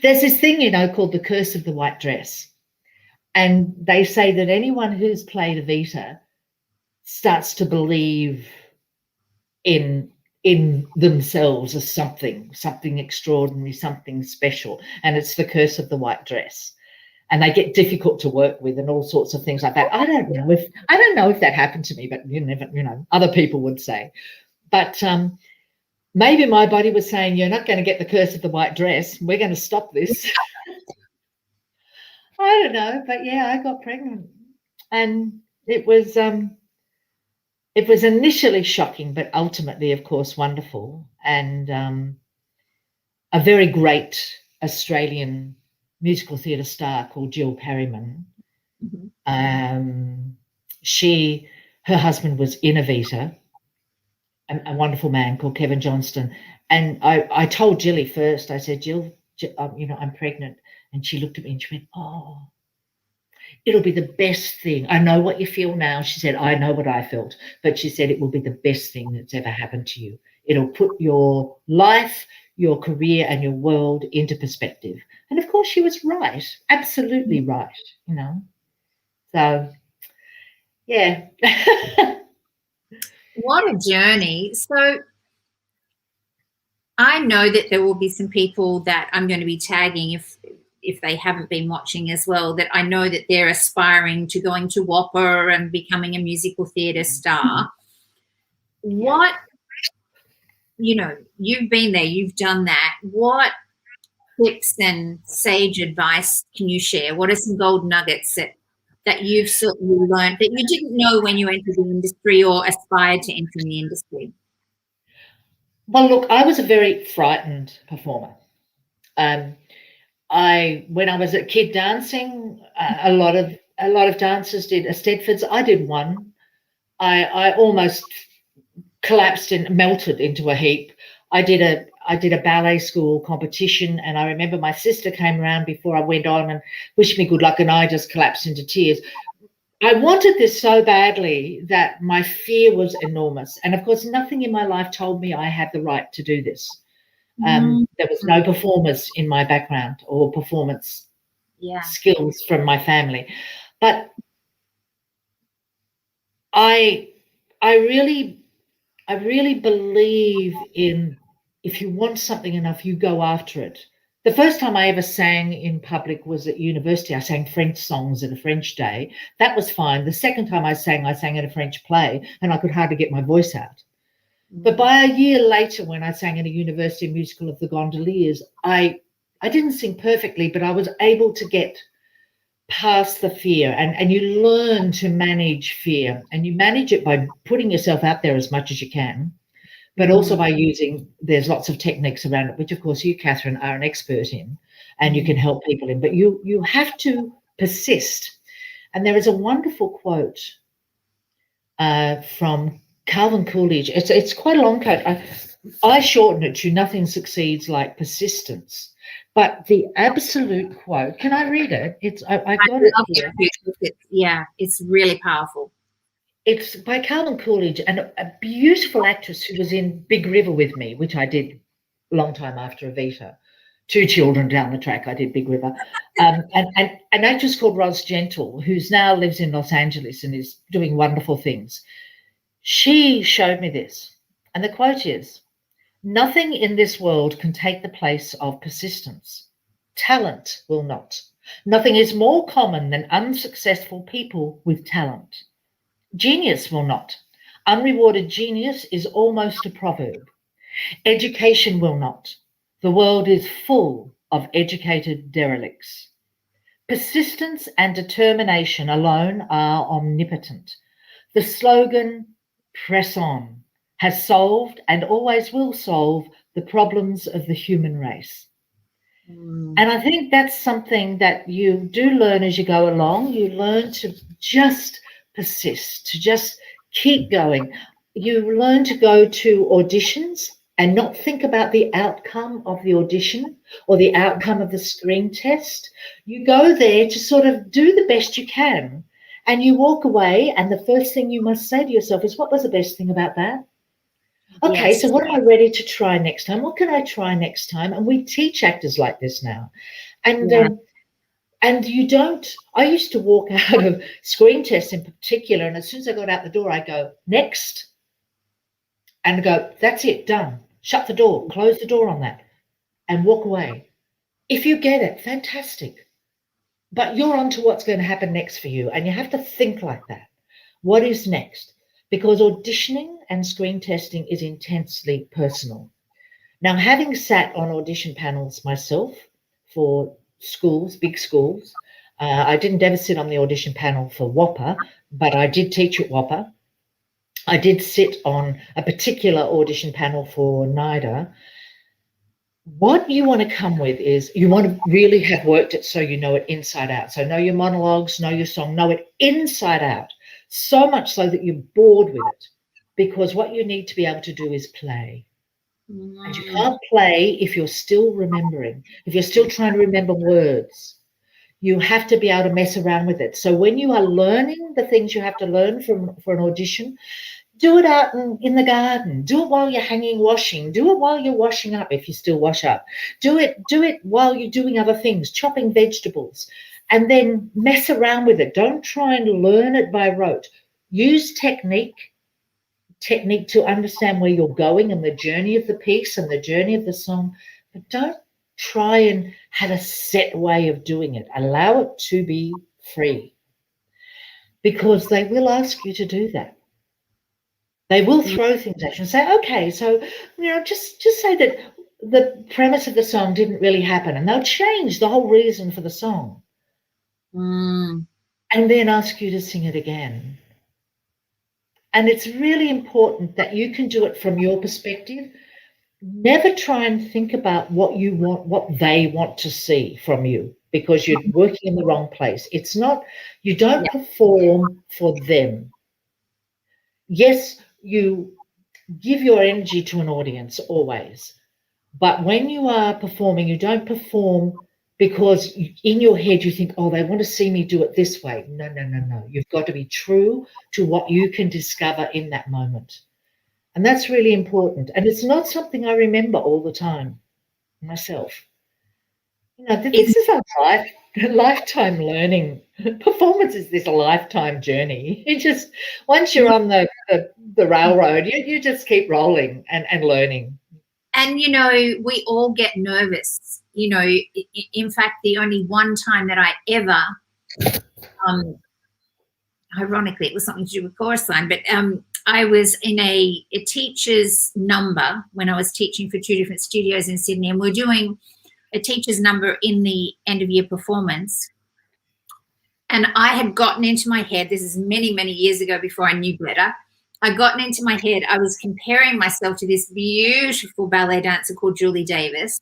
There's this thing, called the curse of the white dress. And they say that anyone who's played Evita starts to believe in themselves as something extraordinary, something special. And it's the curse of the white dress. And they get difficult to work with and all sorts of things like that. I don't know if that happened to me, but other people would say. But maybe my body was saying, you're not going to get the curse of the white dress. We're going to stop this. I don't know, but yeah, I got pregnant. And it was initially shocking, but ultimately, of course, wonderful. And a very great Australian musical theatre star called Jill Perryman. Mm-hmm. Her husband was in Evita, a wonderful man called Kevin Johnston. And I told Jilly first, I said, Jill, I'm pregnant. And she looked at me and she went, oh, it'll be the best thing. I know what you feel now. She said, I know what I felt. But she said, it will be the best thing that's ever happened to you. It'll put your life, your career, and your world into perspective. And of course, she was right. Absolutely right, So, yeah. What a journey. So I know that there will be some people that I'm going to be tagging if they haven't been watching as well, that I know that they're aspiring to going to Whopper and becoming a musical theatre star. What, you've been there, you've done that. What tips and sage advice can you share? What are some gold nuggets that you've certainly learned that you didn't know when you entered the industry or aspired to enter the industry? Well, look, I was a very frightened performer. When I was a kid dancing, a lot of dancers did Eisteddfods. I did one. I almost collapsed and melted into a heap. I did a ballet school competition, and I remember my sister came around before I went on and wished me good luck, and I just collapsed into tears. I wanted this so badly that my fear was enormous. And of course, nothing in my life told me I had the right to do this. There was no performers in my background or performance skills from my family. But I really believe in, if you want something enough, you go after it. The first time I ever sang in public was at university. I sang French songs at a French day. That was fine. The second time I sang at a French play, and I could hardly get my voice out. But by a year later, when I sang in a university musical of the Gondoliers, I didn't sing perfectly, but I was able to get past the fear. And you learn to manage fear, and you manage it by putting yourself out there as much as you can, but also by there's lots of techniques around it, which of course you, Catherine, are an expert in, and you can help people in, but you have to persist. And there is a wonderful quote from Calvin Coolidge. It's quite a long quote. I shorten it to nothing succeeds like persistence. But the absolute quote, can I read it? I got it here. Yeah, it's really powerful. It's by Calvin Coolidge, and a beautiful actress who was in Big River with me, which I did a long time after Evita. 2 children down the track, I did Big River. And an actress called Ros Gentle, who's now lives in Los Angeles and is doing wonderful things. She showed me this, and the quote is, "Nothing in this world can take the place of persistence. Talent will not. Nothing is more common than unsuccessful people with talent. Genius will not. Unrewarded genius is almost a proverb. Education will not. The world is full of educated derelicts. Persistence and determination alone are omnipotent. The slogan, "Press on," has solved and always will solve the problems of the human race. And I think that's something that you do learn as you go along. You learn to just persist, to just keep going. You learn to go to auditions and not think about the outcome of the audition or the outcome of the screen test. You go there to sort of do the best you can. And you walk away, and the first thing you must say to yourself is, what was the best thing about that? Okay, Yes. so what am I ready to try next time? What can I try next time? And we teach actors like this now. And Yeah. and you don't, I used to walk out of screen tests in particular, and as soon as I got out the door, I go, next, and go, that's it, done. Shut the door, close the door on that, and walk away. If you get it, fantastic. But you're on to what's going to happen next for you, and you have to think like that. What is next? Because auditioning and screen testing is intensely personal. Now, having sat on audition panels myself for schools, big schools, I didn't ever sit on the audition panel for Whopper, but I did teach at Whopper. I did sit on a particular audition panel for NIDA. What you want to come with is you want to really have worked it so you know it inside out. So know your monologues, know your song, know it inside out. So much so that you're bored with it. Because what you need to be able to do is play. And you can't play if you're still remembering, if you're still trying to remember words. You have to be able to mess around with it. So when you are learning the things you have to learn for an audition, do it out in the garden. Do it while you're hanging washing. Do it while you're washing up if you still wash up. Do it while you're doing other things, chopping vegetables, and then mess around with it. Don't try and learn it by rote. Use technique to understand where you're going and the journey of the piece and the journey of the song, but don't try and have a set way of doing it. Allow it to be free, because they will ask you to do that. They will throw things at you and say, okay, so, just say that the premise of the song didn't really happen, and they'll change the whole reason for the song and then ask you to sing it again. And it's really important that you can do it from your perspective. Never try and think about what you want, what they want to see from you, because you're working in the wrong place. It's not, you don't perform for them. Yes, you give your energy to an audience always, but when you are performing, you don't perform because in your head you think, oh, they want to see me do it this way. No. You've got to be true to what you can discover in that moment. And that's really important. And it's not something I remember all the time myself. This is a lifetime learning. Performance is this lifetime journey. You just, once you're on the railroad, you just keep rolling and learning. And, we all get nervous. In fact, the only one time that I ever, ironically, it was something to do with chorus line, but I was in a teacher's number when I was teaching for 2 different studios in Sydney, and we're doing a teacher's number in the end of year performance. And I had gotten into my head, this is many, many years ago before I knew better, I'd gotten into my head, I was comparing myself to this beautiful ballet dancer called Julie Davis.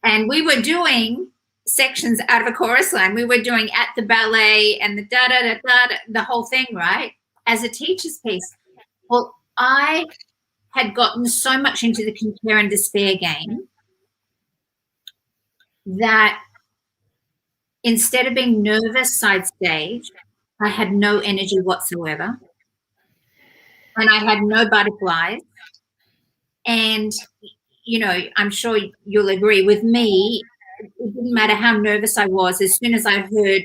And we were doing sections out of a chorus line. We were doing At the Ballet and the da-da-da-da, the whole thing, right, as a teacher's piece. Well, I had gotten so much into the compare and despair game that instead of being nervous side stage, I had no energy whatsoever. And I had no butterflies. And, I'm sure you'll agree with me, it didn't matter how nervous I was. As soon as I heard,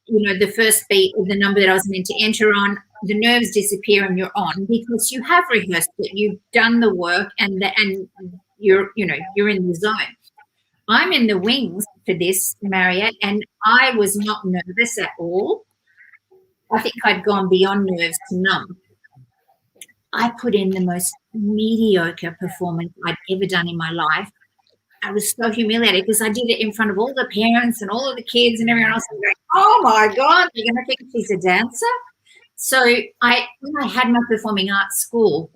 the first beat of the number that I was meant to enter on, the nerves disappear and you're on, because you have rehearsed it, you've done the work, and you're in the zone. I'm in the wings for this, Mariette, and I was not nervous at all. I think I'd gone beyond nerves to numb. I put in the most mediocre performance I'd ever done in my life. I was so humiliated because I did it in front of all the parents and all of the kids and everyone else. And going, oh my God, they're going to think she's a dancer. So when I had my performing arts school,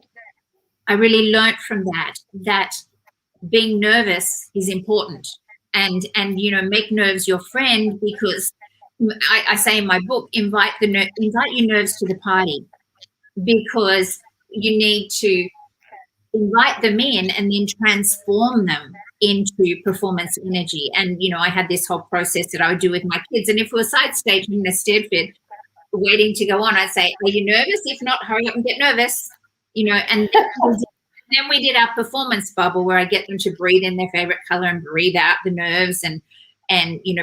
I really learnt from that being nervous is important, and make nerves your friend, because I say in my book, invite your nerves to the party, because you need to invite them in and then transform them into performance energy. And I had this whole process that I would do with my kids, and if we were side staging in a Stedford waiting to go on, I'd say, are you nervous? If not, hurry up and get nervous, and then we did our performance bubble, where I get them to breathe in their favorite color and breathe out the nerves, and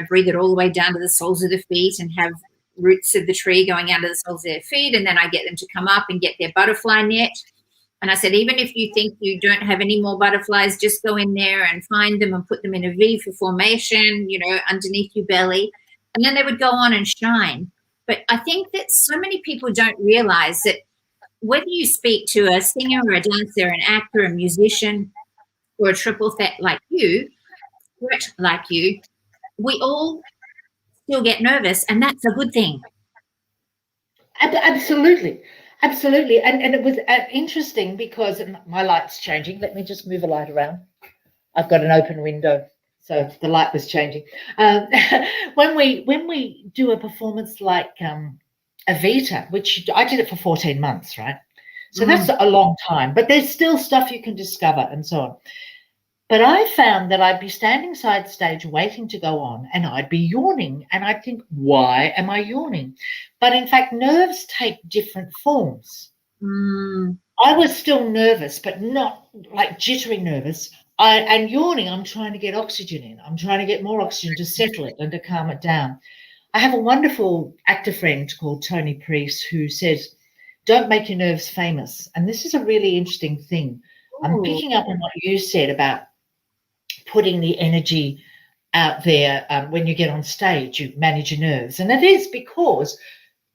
breathe it all the way down to the soles of the feet, and have roots of the tree going out of the soles of their feet. And then I get them to come up and get their butterfly net. And I said, even if you think you don't have any more butterflies, just go in there and find them and put them in a V for formation, underneath your belly. And then they would go on and shine. But I think that so many people don't realize that whether you speak to a singer or a dancer, an actor, a musician, or a triple threat like you, we all still get nervous, and that's a good thing. Absolutely. Absolutely. And it was interesting because my light's changing. Let me just move a light around. I've got an open window, so the light was changing. When we do a performance like Evita, which I did it for 14 months, right? So that's a long time, but there's still stuff you can discover and so on. But I found that I'd be standing side stage waiting to go on, and I'd be yawning, and I'd think, why am I yawning? But in fact, nerves take different forms. I was still nervous, but not like jittery nervous. And yawning, I'm trying to get oxygen in. I'm trying to get more oxygen to settle it and to calm it down. I have a wonderful actor friend called Tony Priest who says, don't make your nerves famous. And this is a really interesting thing. I'm picking up on what you said about putting the energy out there. When you get on stage, you manage your nerves. And it is because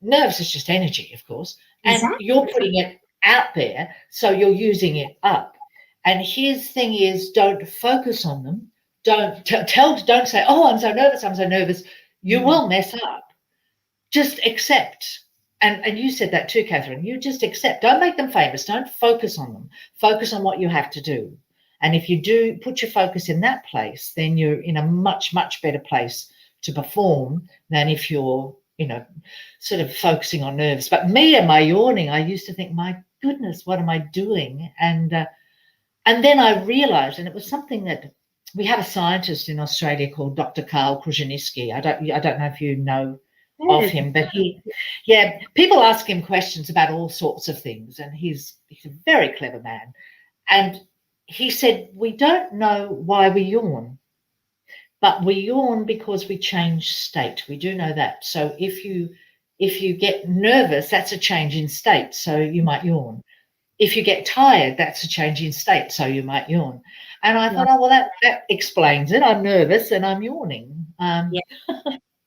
nerves is just energy, of course. And Exactly. You're putting it out there, so you're using it up. And his thing is, don't focus on them. Don't say, oh, I'm so nervous. You will mess up. Just accept. And you said that too, Catherine. You just accept. Don't make them famous. Don't focus on them. Focus on what you have to do. And if you do put your focus in that place, then you're in a much, much better place to perform than if you're, sort of focusing on nerves. But me and my yawning, I used to think, my goodness, what am I doing? And then I realized, and it was something that we have a scientist in Australia called Dr. Carl Kruszelnicki. I don't know if you know of him, but people ask him questions about all sorts of things, and he's a very clever man. And he said, we don't know why we yawn, but we yawn because we change state. We do know that. So if you get nervous, that's a change in state, so you might yawn. If you get tired, that's a change in state, so you might yawn. And I thought, oh, well, that explains it. I'm nervous and I'm yawning.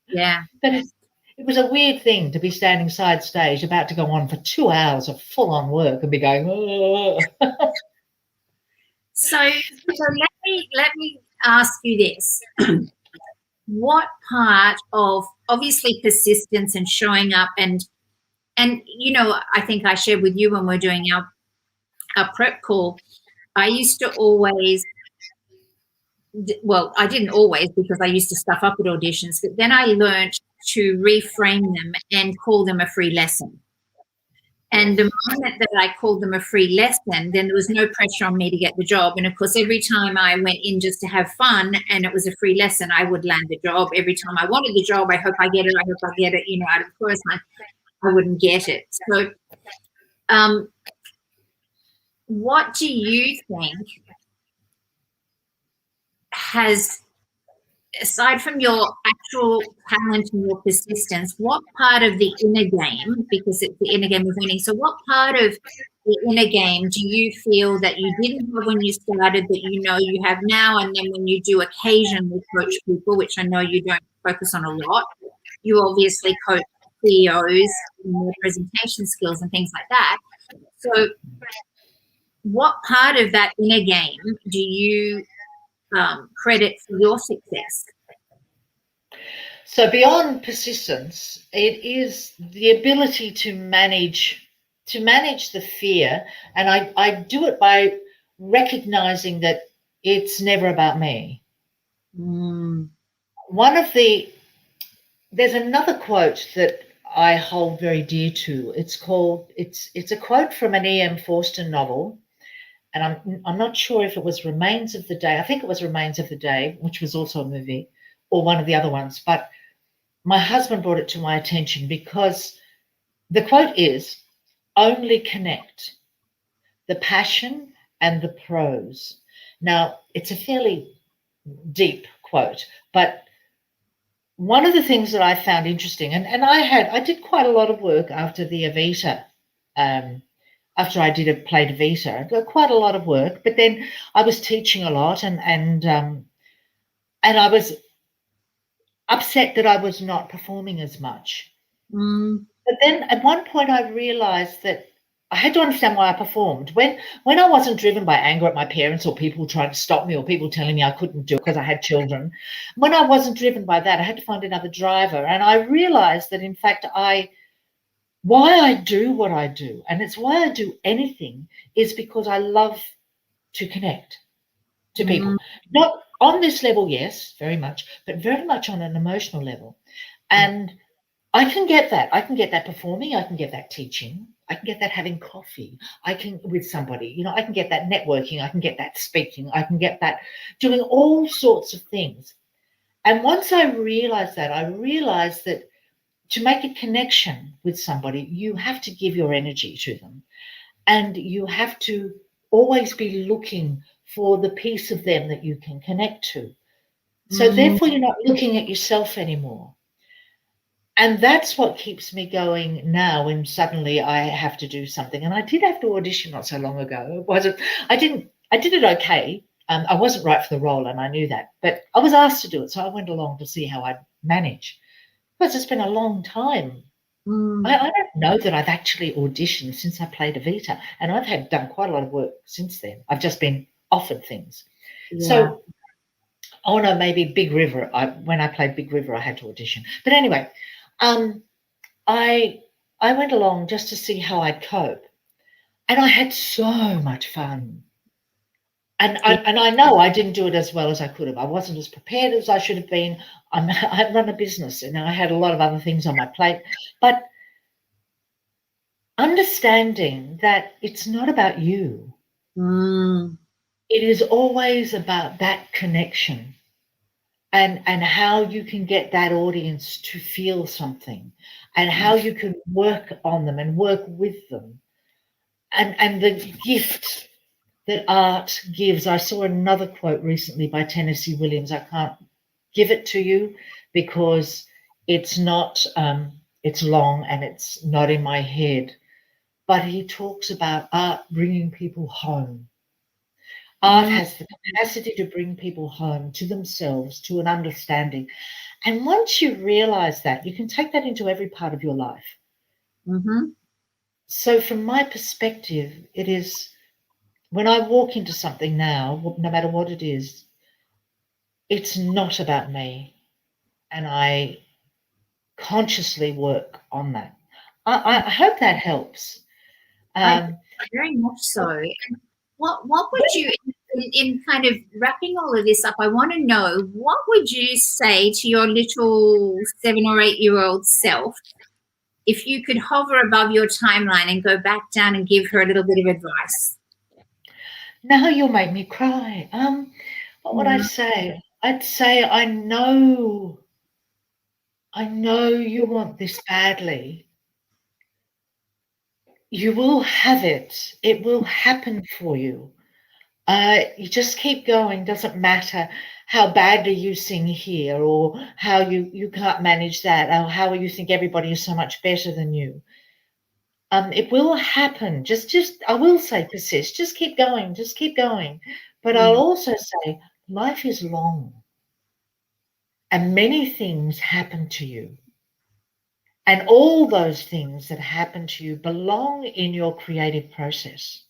Yeah. But it was a weird thing to be standing side stage about to go on for 2 hours of full-on work and be going, oh. So let me ask you this. What part of, obviously, persistence and showing up, and I think I shared with you when we're doing our prep call, I used to always, well, I didn't always, because I used to stuff up at auditions, but then I learned to reframe them and call them a free lesson. And the moment that I called them a free lesson, then there was no pressure on me to get the job. And of course, every time I went in just to have fun and it was a free lesson, I would land the job. Every time I wanted the job, I hope I get it, out of course, I wouldn't get it. So what do you think has, aside from your actual talent and your persistence, what part of the inner game, because it's the inner game of winning, so what part of the inner game do you feel that you didn't have when you started that you have now? And then when you do occasionally coach people, which I know you don't focus on a lot, you obviously coach CEOs and their presentation skills and things like that. So what part of that inner game do you credit for your success? So beyond persistence, it is the ability to manage the fear, and I do it by recognizing that it's never about me. Mm. One of the There's another quote that I hold very dear to. It's a quote from an E.M. Forster novel, and I'm not sure if it was Remains of the Day. I think it was Remains of the Day, which was also a movie, or one of the other ones. But my husband brought it to my attention because the quote is, "Only connect the passion and the prose." Now, it's a fairly deep quote, but one of the things that I found interesting, and I did quite a lot of work after the Evita, after I played Evita, I did quite a lot of work, but then I was teaching a lot, and I was upset that I was not performing as much. Mm. But then at one point I realized that I had to understand why I performed. When I wasn't driven by anger at my parents or people trying to stop me or people telling me I couldn't do it because I had children, when I wasn't driven by that, I had to find another driver. And I realized that in fact why I do what I do, and it's why I do anything, is because I love to connect to people. Mm. Not on this level, yes, very much, but very much on an emotional level. And I can get that. I can get that performing. I can get that teaching. I can get that having coffee. I can with somebody. I can get that networking. I can get that speaking. I can get that doing all sorts of things. And once I realized that to make a connection with somebody, you have to give your energy to them, and you have to always be looking for the piece of them that you can connect to. So Mm. therefore, you're not looking at yourself anymore. And that's what keeps me going now when suddenly I have to do something. And I did have to audition not so long ago. I did it okay. I wasn't right for the role and I knew that, but I was asked to do it. So I went along to see how I'd manage. Because it's been a long time. Mm. I don't know that I've actually auditioned since I played Evita. And I've done quite a lot of work since then. I've just been offered things. Yeah. So, oh no, maybe Big River. When I played Big River, I had to audition. But anyway, um, I I went along just to see how I'd cope, and I had so much fun. Yeah. And I know I didn't do it as well as I could have. I wasn't as prepared as I should have been. I run a business, and I had a lot of other things on my plate. But understanding that it's not about you, Mm. it is always about that connection and how you can get that audience to feel something, and how you can work on them and work with them, and the gift that art gives. I saw another quote recently by Tennessee Williams. I can't give it to you because it's not, it's long and it's not in my head. But he talks about art bringing people home. Art Mm. has the capacity to bring people home to themselves, to an understanding. And once you realize that, you can take that into every part of your life. Mm-hmm. So, from my perspective, it is when I walk into something now, no matter what it is, it's not about me. And I consciously work on that. I hope that helps. I Um, very much so. And what would you in kind of wrapping all of this up, I want to know what would you say to your little 7 or 8 year old self if you could hover above your timeline and go back down and give her a little bit of advice? Now you'll make me cry. What would I Mm. say? I'd say I know you want this badly. You will have it. It will happen for you. You just keep going. Doesn't matter how badly you sing here, or how you can't manage that, or how you think everybody is so much better than you. It will happen. Just I will say persist. Just keep going. Just keep going. But I'll Mm. also say life is long, and many things happen to you. And all those things that happen to you belong in your creative process.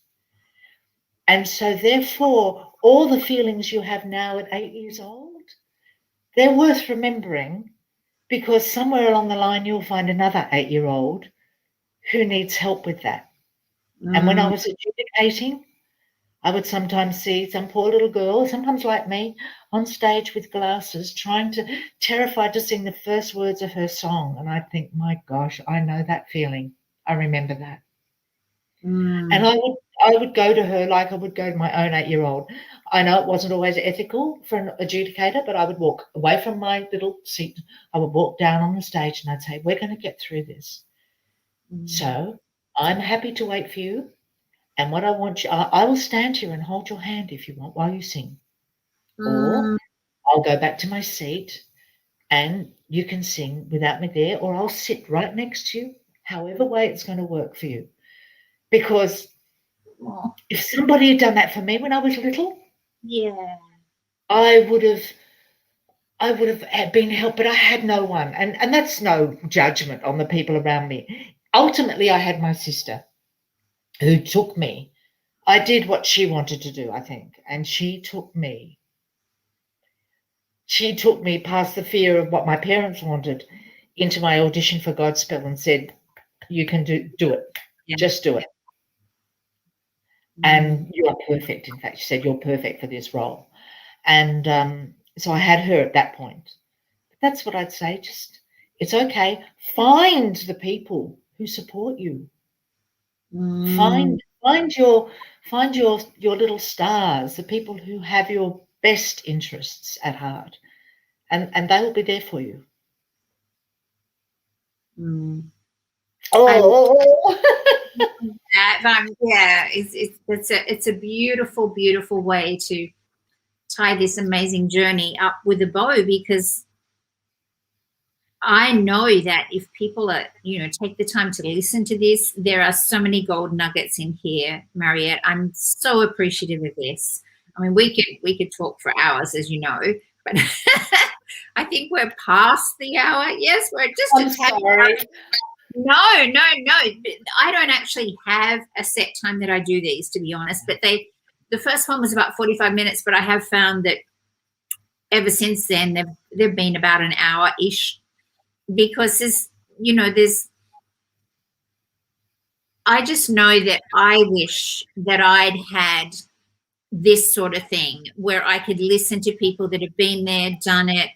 And so therefore, all the feelings you have now at 8 years old, they're worth remembering, because somewhere along the line you'll find another 8-year-old who needs help with that. And when I was adjudicating, I would sometimes see some poor little girl, sometimes like me, on stage with glasses, terrified to sing the first words of her song. And I'd think, my gosh, I know that feeling. I remember that. And I would go to her like I would go to my own 8-year-old. I know it wasn't always ethical for an adjudicator, but I would walk away from my little seat. I would walk down on the stage and I'd say, we're going to get through this. So I'm happy to wait for you. And what I want you, I will stand here and hold your hand if you want while you sing. Or I'll go back to my seat and you can sing without me there, or I'll sit right next to you, however way it's going to work for you. Because if somebody had done that for me when I was little, I would have been helped, but I had no one. And that's no judgment on the people around me. Ultimately, I had my sister who took me. I did what she wanted to do, I think, and she took me. She took me past the fear of what my parents wanted into my audition for Godspell and said, you can do it. Just do it. And you are perfect. In fact, she said, you're perfect for this role. And so I had her at that point. But that's what I'd say. Just, it's okay. Find the people who support you. Find your little stars, the people who have your best interests at heart, and they will be there for you. It's a beautiful, beautiful way to tie this amazing journey up with a bow, because I know that if people are, take the time to listen to this, there are so many gold nuggets in here, Mariette. I'm so appreciative of this. I mean, we could talk for hours, as you know, but I think we're past the hour. Yes, we're just sorry. No. I don't actually have a set time that I do these, to be honest. But the first one was about 45 minutes, but I have found that ever since then they've been about an hour-ish, because I just know that I wish that I'd had this sort of thing where I could listen to people that have been there, done it,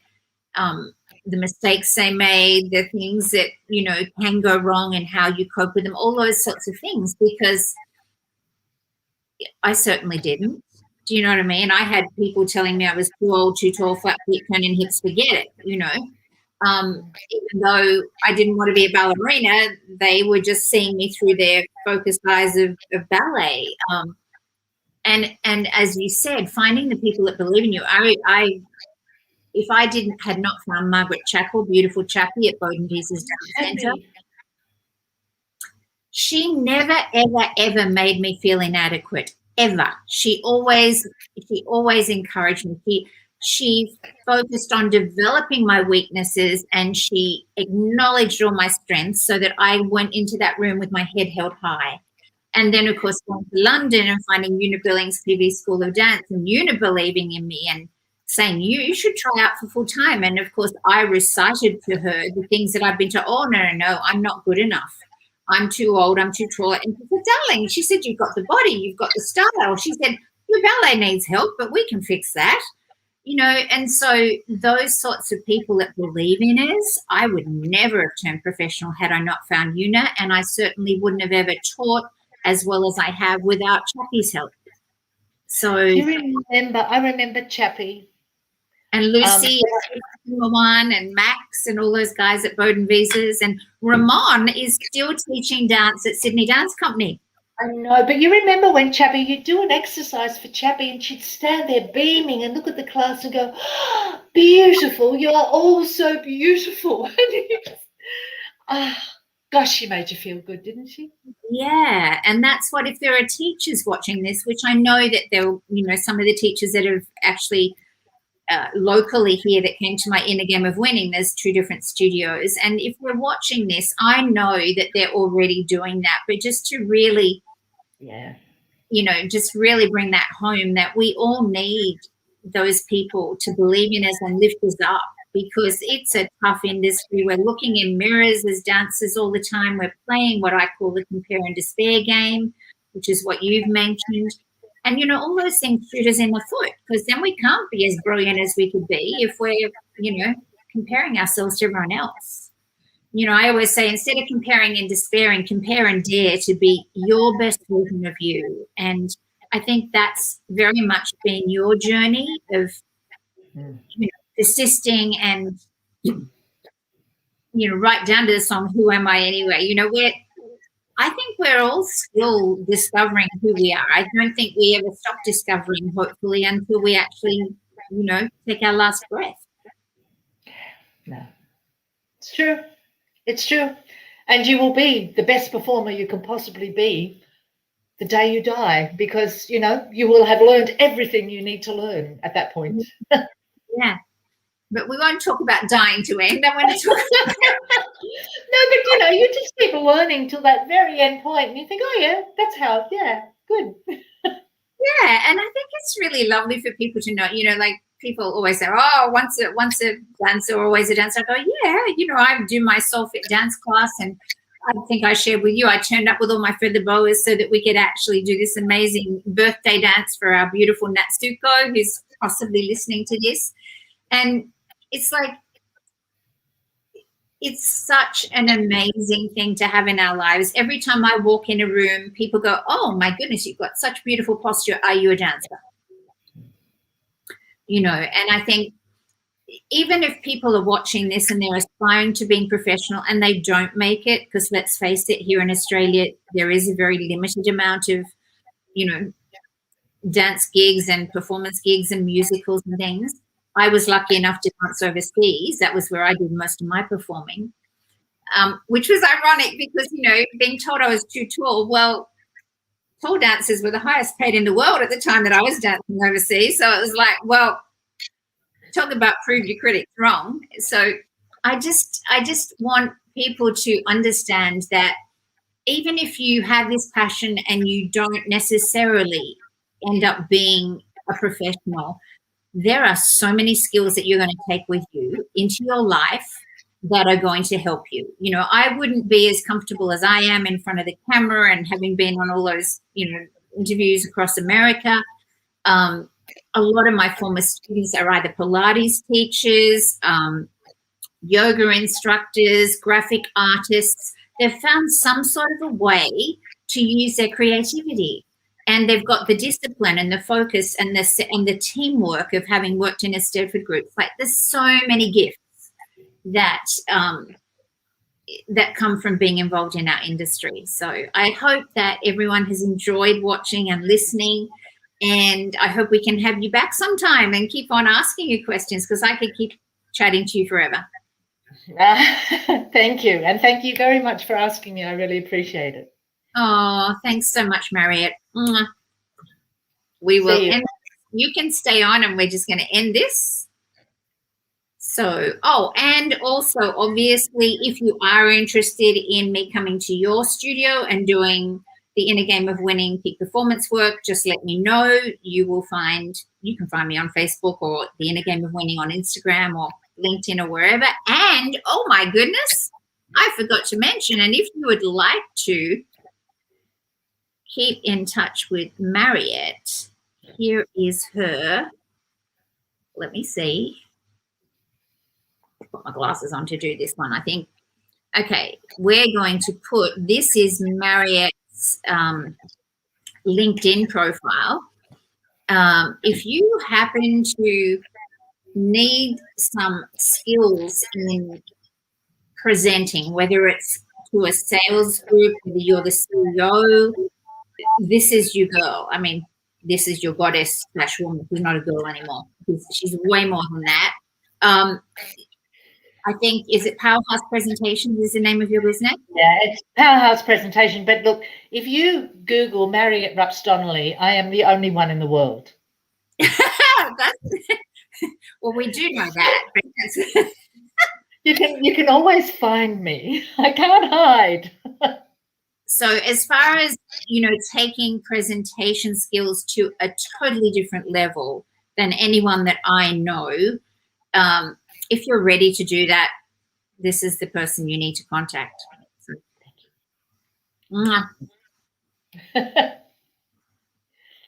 the mistakes they made, the things that, can go wrong and how you cope with them, all those sorts of things, because I certainly didn't. Do you know what I mean? I had people telling me I was too old, too tall, flat feet, turning hips, forget it, even though I didn't want to be a ballerina, they were just seeing me through their focused eyes of ballet. And as you said, finding the people that believe in you. If I had not found Margaret Chappell, beautiful Chappie at Bowden Pieces Dance Centre, she never, ever, ever made me feel inadequate, ever. She always encouraged me. She focused on developing my weaknesses, and she acknowledged all my strengths, so that I went into that room with my head held high. And then, of course, going to London and finding Una Billings PV School of Dance, and Una believing in me and saying, you should try out for full time. And of course, I recited to her the things that I've been to. Oh, no, I'm not good enough. I'm too old, I'm too tall. And she said, darling, she said, you've got the body, you've got the style. She said, your ballet needs help, but we can fix that. And so those sorts of people that believe in us, I would never have turned professional had I not found Una, and I certainly wouldn't have ever taught as well as I have without Chappie's help. So I remember Chappie. And Lucy, one, and Max, and all those guys at Bowden Visas, and Ramon is still teaching dance at Sydney Dance Company. I know, but you remember when Chappie, you'd do an exercise for Chappie and she'd stand there beaming and look at the class and go, oh, beautiful, you are all so beautiful. Gosh, she made you feel good, didn't she? Yeah, and that's what, if there are teachers watching this, which I know that there, some of the teachers that have actually locally here that came to my Inner Game of Winning. There's 2 different studios. And if we're watching this, I know that they're already doing that. But just to really, just really bring that home, that we all need those people to believe in us and lift us up, because it's a tough industry. We're looking in mirrors as dancers all the time. We're playing what I call the compare and despair game, which is what you've mentioned. And, all those things shoot us in the foot, because then we can't be as brilliant as we could be if we're, comparing ourselves to everyone else. I always say, instead of comparing and despairing, compare and dare to be your best version of you. And I think that's very much been your journey of, persisting and, right down to the song, Who Am I Anyway? I think we're all still discovering who we are. I don't think we ever stop discovering, hopefully, until we actually, take our last breath. No, it's true. It's true. And you will be the best performer you can possibly be the day you die, because, you will have learned everything you need to learn at that point. Yeah. But we won't talk about dying to end. I want to talk about No, but, you just keep learning till that very end point, and you think, oh, yeah, that's how, yeah, good. Yeah, and I think it's really lovely for people to know, like people always say, oh, once a dancer, always a dancer. I go, yeah, I do my soul-fit dance class, and I think I shared with you, I turned up with all my feather boas so that we could actually do this amazing birthday dance for our beautiful Natsuko, who's possibly listening to this. And it's like, it's such an amazing thing to have in our lives. Every time I walk in a room, people go, oh, my goodness, you've got such beautiful posture. Are you a dancer? And I think even if people are watching this and they're aspiring to being professional and they don't make it, because let's face it, here in Australia, there is a very limited amount of, dance gigs and performance gigs and musicals and things. I was lucky enough to dance overseas. That was where I did most of my performing, which was ironic because, being told I was too tall. Well, tall dancers were the highest paid in the world at the time that I was dancing overseas. So it was like, well, talk about prove your critics wrong. So I just want people to understand that even if you have this passion and you don't necessarily end up being a professional, there are so many skills that you're going to take with you into your life that are going to help you. I wouldn't be as comfortable as I am in front of the camera, and having been on all those, interviews across America. A lot of my former students are either Pilates teachers, yoga instructors, graphic artists. They've found some sort of a way to use their creativity. And they've got the discipline and the focus and the teamwork of having worked in a Stedford group. Like, there's so many gifts that that come from being involved in our industry. So I hope that everyone has enjoyed watching and listening, and I hope we can have you back sometime and keep on asking you questions, because I could keep chatting to you forever. Thank you. And thank you very much for asking me. I really appreciate it. Oh, thanks so much, Mariette. We will end. You can stay on, and we're just going to end this. So, and also, obviously, if you are interested in me coming to your studio and doing the Inner Game of Winning peak performance work, just let me know. You can find me on Facebook or the Inner Game of Winning on Instagram or LinkedIn or wherever. And, oh my goodness, I forgot to mention, and if you would like to keep in touch with Mariette, here is her. Let me see. Put my glasses on to do this one, I think. Okay, we're going to put, this is Mariette's LinkedIn profile. If you happen to need some skills in presenting, whether it's to a sales group, whether you're the CEO, this is your girl. I mean, this is your goddess / woman who's not a girl anymore. She's way more than that. I think, is it Powerhouse Presentations is the name of your business? Yeah, it's Powerhouse Presentation. But look, if you Google Mariette Rups-Donnelly, I am the only one in the world. Well, we do know that. But You can always find me. I can't hide. so as far as, taking presentation skills to a totally different level than anyone that I know, if you're ready to do that, this is the person you need to contact. So, Thank you.